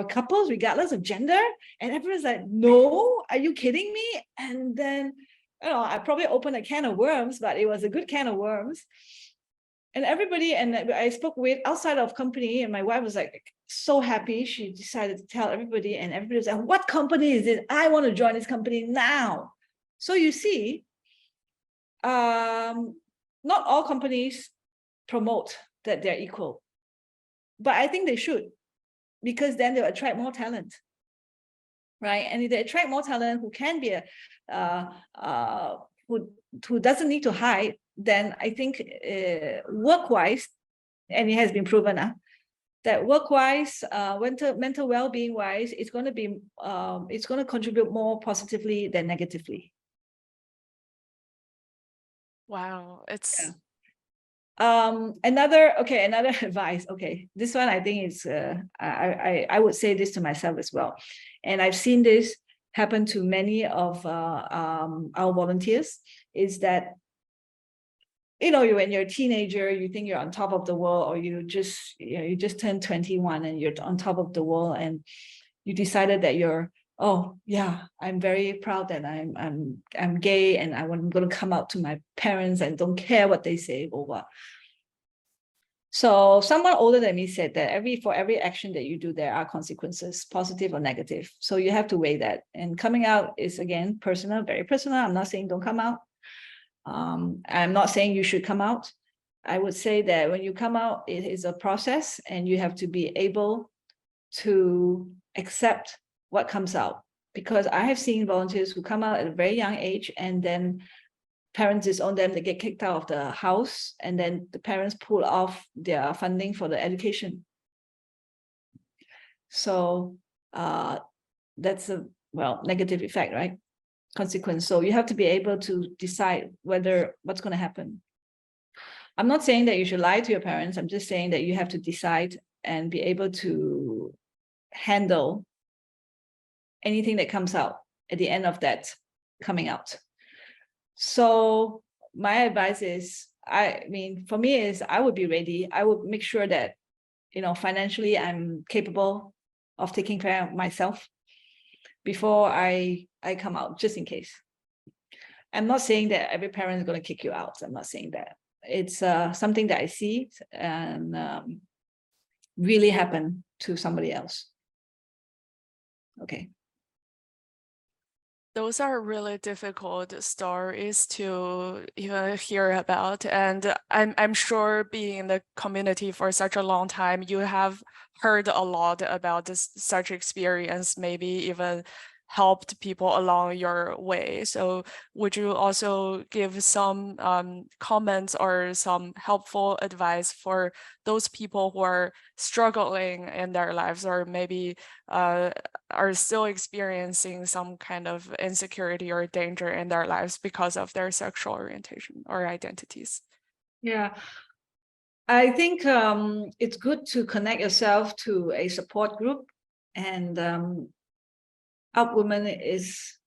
couples regardless of gender? And everyone's like, no, are you kidding me? And then, I probably opened a can of worms, but it was a good can of worms. And everybody, and I spoke with outside of company, and my wife was like so happy. She decided to tell everybody, and everybody was like, what company is it? I want to join this company now. So you see, not all companies promote that they're equal, but I think they should, because then they'll attract more talent, right? And if they attract more talent who can be who doesn't need to hide, then I think work-wise, and it has been proven that work-wise, mental well-being wise, it's going to contribute more positively than negatively. Wow, it's another advice. Okay, this one I think is I would say this to myself as well, and I've seen this happen to many of our volunteers, is that when you're a teenager, you think you're on top of the world, or you just turned 21 and you're on top of the world, and you decided that oh yeah, I'm very proud that I'm gay, and I'm going to come out to my parents and don't care what they say or what. So someone older than me said that for every action that you do, there are consequences, positive or negative. So you have to weigh that. And coming out is, again, personal, very personal. I'm not saying don't come out. I'm not saying you should come out. I would say that when you come out, it is a process, and you have to be able to accept what comes out. Because I have seen volunteers who come out at a very young age, and then parents disown them, they get kicked out of the house, and then the parents pull off their funding for the education. So that's a negative effect, right? Consequence. So you have to be able to decide what's going to happen. I'm not saying that you should lie to your parents. I'm just saying that you have to decide and be able to handle anything that comes out at the end of that coming out. So my advice is, for me is, I would be ready. I would make sure that, financially I'm capable of taking care of myself before I come out, just in case. I'm not saying that every parent is going to kick you out. I'm not saying that. It's something that I see and really happen to somebody else. Okay. Those are really difficult stories to even hear about, and I'm sure being in the community for such a long time, you have heard a lot about such experience, maybe even helped people along your way. So would you also give some comments or some helpful advice for those people who are struggling in their lives, or maybe are still experiencing some kind of insecurity or danger in their lives because of their sexual orientation or identities? Yeah, I think it's good to connect yourself to a support group, and Up Women is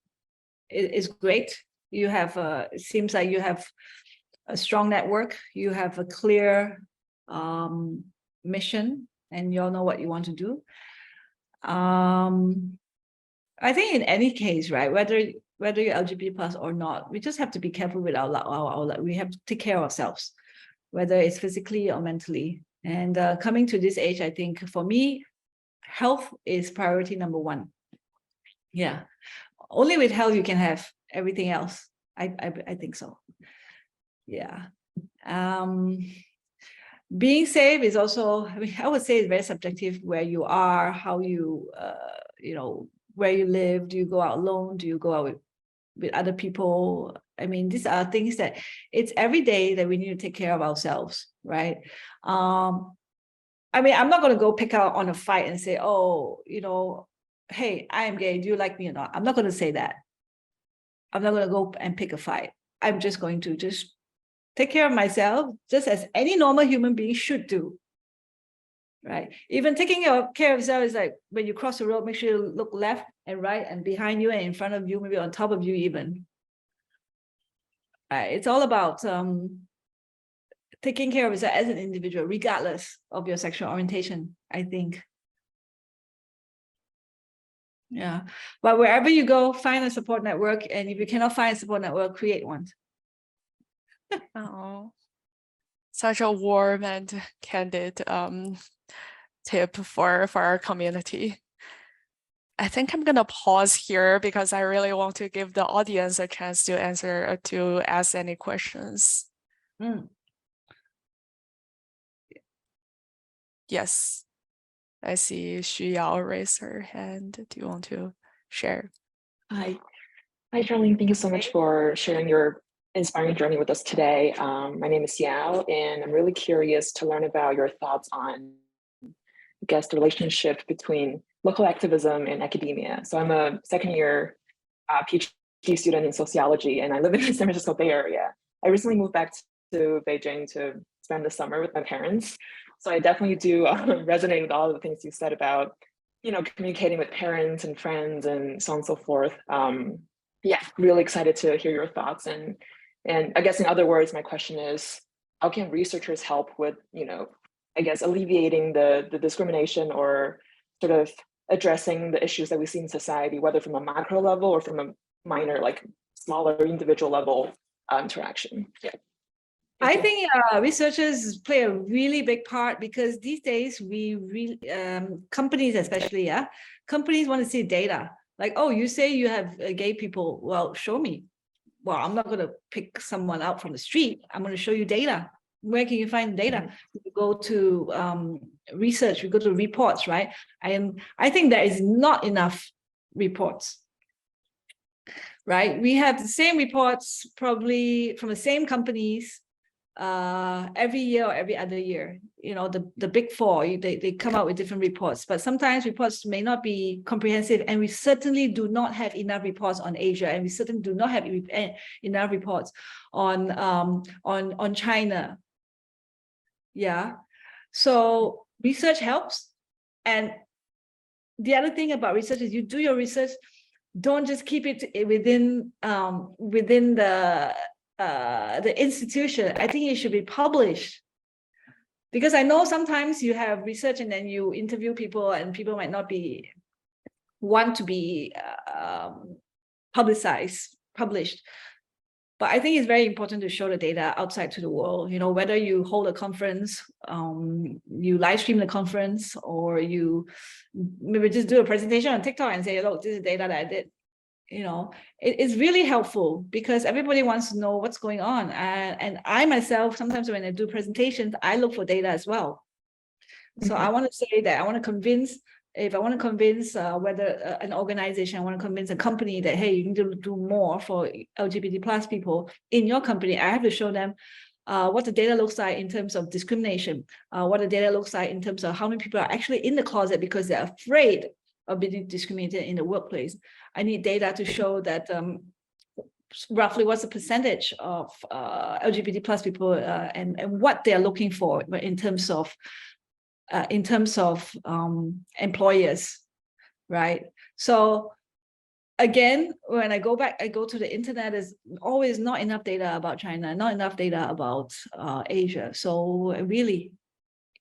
great. You have it seems like you have a strong network. You have a clear mission, and you all know what you want to do. I think in any case, right, whether whether you're LGBT plus or not. We just have to be careful with our we have to take care of ourselves, whether it's physically or mentally. And coming to this age, I think for me, health is priority number one. Yeah, only with health you can have everything else. I think so. Yeah. Being safe is also, I mean, I would say it's very subjective where you are, how you, you know, where you live. Do you go out alone? Do you go out with other people? I mean, these are things that it's every day that we need to take care of ourselves, right? I mean, I'm not going to go pick out on a fight and say, oh, you know, hey, I am gay. Do you like me or not? I'm not going to say that. I'm not going to go and pick a fight. I'm just going to just take care of myself, just as any normal human being should do, right? Even taking care of yourself is like when you cross the road, make sure you look left and right and behind you and in front of you, maybe on top of you even. It's all about taking care of yourself as an individual, regardless of your sexual orientation, I think. Yeah, but wherever you go, find a support network. And if you cannot find a support network, create one. Oh, such a warm and candid tip for our community. I think I'm gonna pause here because I really want to give the audience a chance to ask any questions. Yes, I see Xu Yao raise her hand. Do you want to share? Hi, Charlene. Thank you so much for sharing your inspiring journey with us today. My name is Yao, and I'm really curious to learn about your thoughts on, I guess, the relationship between local activism and academia. So I'm a second-year PhD student in sociology, and I live in the San Francisco Bay Area. I recently moved back to Beijing to spend the summer with my parents. So I definitely do resonate with all of the things you said about, you know, communicating with parents and friends and so on and so forth. Yeah, really excited to hear your thoughts. And I guess in other words, my question is, how can researchers help with, you know, I guess alleviating the discrimination or sort of addressing the issues that we see in society, whether from a macro level or from a minor, like smaller individual level interaction? Yeah. I think researchers play a really big part because these days companies especially, companies want to see data. Like, oh, you say you have gay people. Well, show me. Well, I'm not going to pick someone out from the street. I'm going to show you data. Where can you find data? You go to research, you go to reports, right? And I think there is not enough reports, right? We have the same reports probably from the same companies every year or every other year. You know, the big four, they come out with different reports, but sometimes reports may not be comprehensive, and we certainly do not have enough reports on Asia, and we certainly do not have enough reports on China. Yeah, so research helps. And the other thing about research is you do your research, don't just keep it within the institution. I think it should be published, because I know sometimes you have research and then you interview people and people might not want to be published. But I think it's very important to show the data outside to the world. You know, whether you hold a conference, you live stream the conference, or you maybe just do a presentation on TikTok and say, look, this is data that I did. You know, it's really helpful because everybody wants to know what's going on. And I myself, sometimes when I do presentations, I look for data as well. So I want to say that I want to convince, if I want to convince whether an organization, I want to convince a company that, hey, you need to do more for LGBT plus people in your company, I have to show them what the data looks like in terms of discrimination, what the data looks like in terms of how many people are actually in the closet because they're afraid of being discriminated in the workplace. I need data to show that roughly what's the percentage of LGBT plus people and what they're looking for in terms of employers, right? So again, when I go back, I go to the internet, there's always not enough data about China, not enough data about Asia. So really,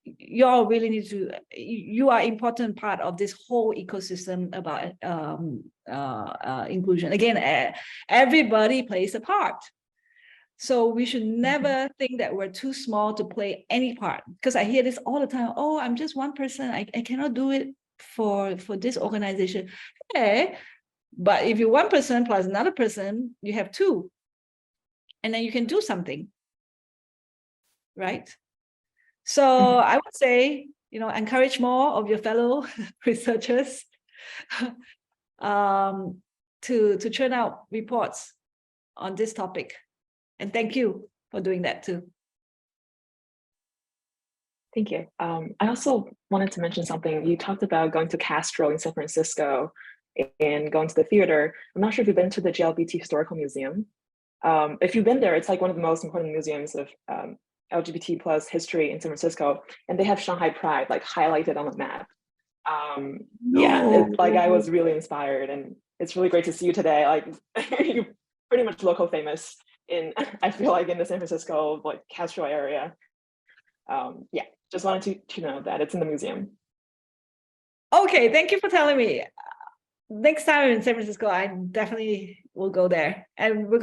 you all really need to, you are important part of this whole ecosystem about inclusion. Again, everybody plays a part. So we should never think that we're too small to play any part, because I hear this all the time. Oh, I'm just one person. I cannot do it for this organization. Okay. But if you're one person plus another person, you have two. And then you can do something. Right? So I would say, encourage more of your fellow researchers to churn out reports on this topic. And thank you for doing that too. Thank you. I also wanted to mention something. You talked about going to Castro in San Francisco and going to the theater. I'm not sure if you've been to the GLBT Historical Museum. If you've been there, it's like one of the most important museums of LGBT plus history in San Francisco, and they have Shanghai Pride like highlighted on the map. Yeah, it's like I was really inspired, and it's really great to see you today. Like you're pretty much local famous in, I feel like, in the San Francisco like Castro area. Yeah, just wanted to know that it's in the museum. Okay, thank you for telling me. Next time in San Francisco, I definitely will go there. And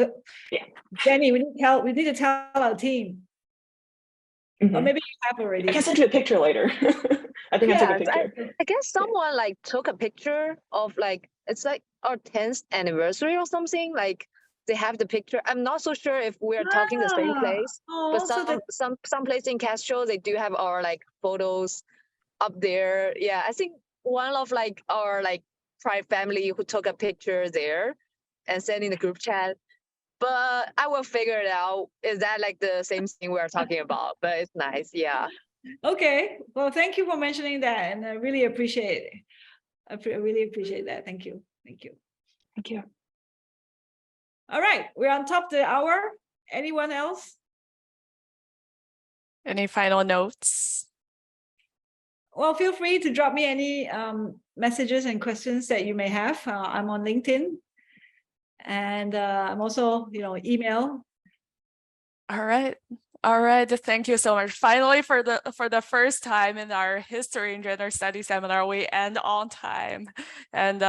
yeah, Jenny, we need to tell our team. Or maybe you have already. I can send you a picture later. I think I took a picture. I guess someone like took a picture of like, it's like our 10th anniversary or something. Like they have the picture. I'm not so sure if we're talking the same place, but some place in Castro, they do have our like photos up there. Yeah, I think one of like our like Pride family who took a picture there and sent in the group chat. But I will figure it out. Is that like the same thing we're talking about? But it's nice, yeah. Okay, well, thank you for mentioning that, and I really appreciate it. I really appreciate that. Thank you. Thank you. Thank you. All right, we're on top of the hour. Anyone else? Any final notes? Well, feel free to drop me any messages and questions that you may have. I'm on LinkedIn. And I'm also, email. All right. Thank you so much. Finally, for the first time in our history and gender studies seminar, we end on time. And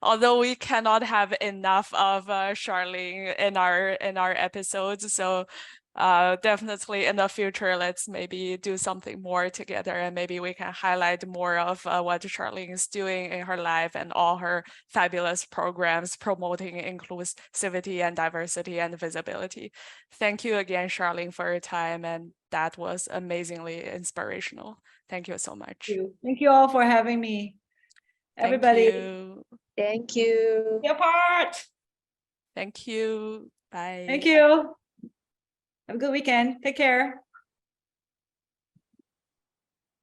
although we cannot have enough of Charlene in our episodes, so definitely in the future, let's maybe do something more together, and maybe we can highlight more of what Charlene is doing in her life and all her fabulous programs promoting inclusivity and diversity and visibility. Thank you again, Charlene, for your time, and that was amazingly inspirational. Thank you so much. Thank you all for having me. Everybody. Thank you. Your part. Thank you. Bye. Thank you. Have a good weekend. Take care.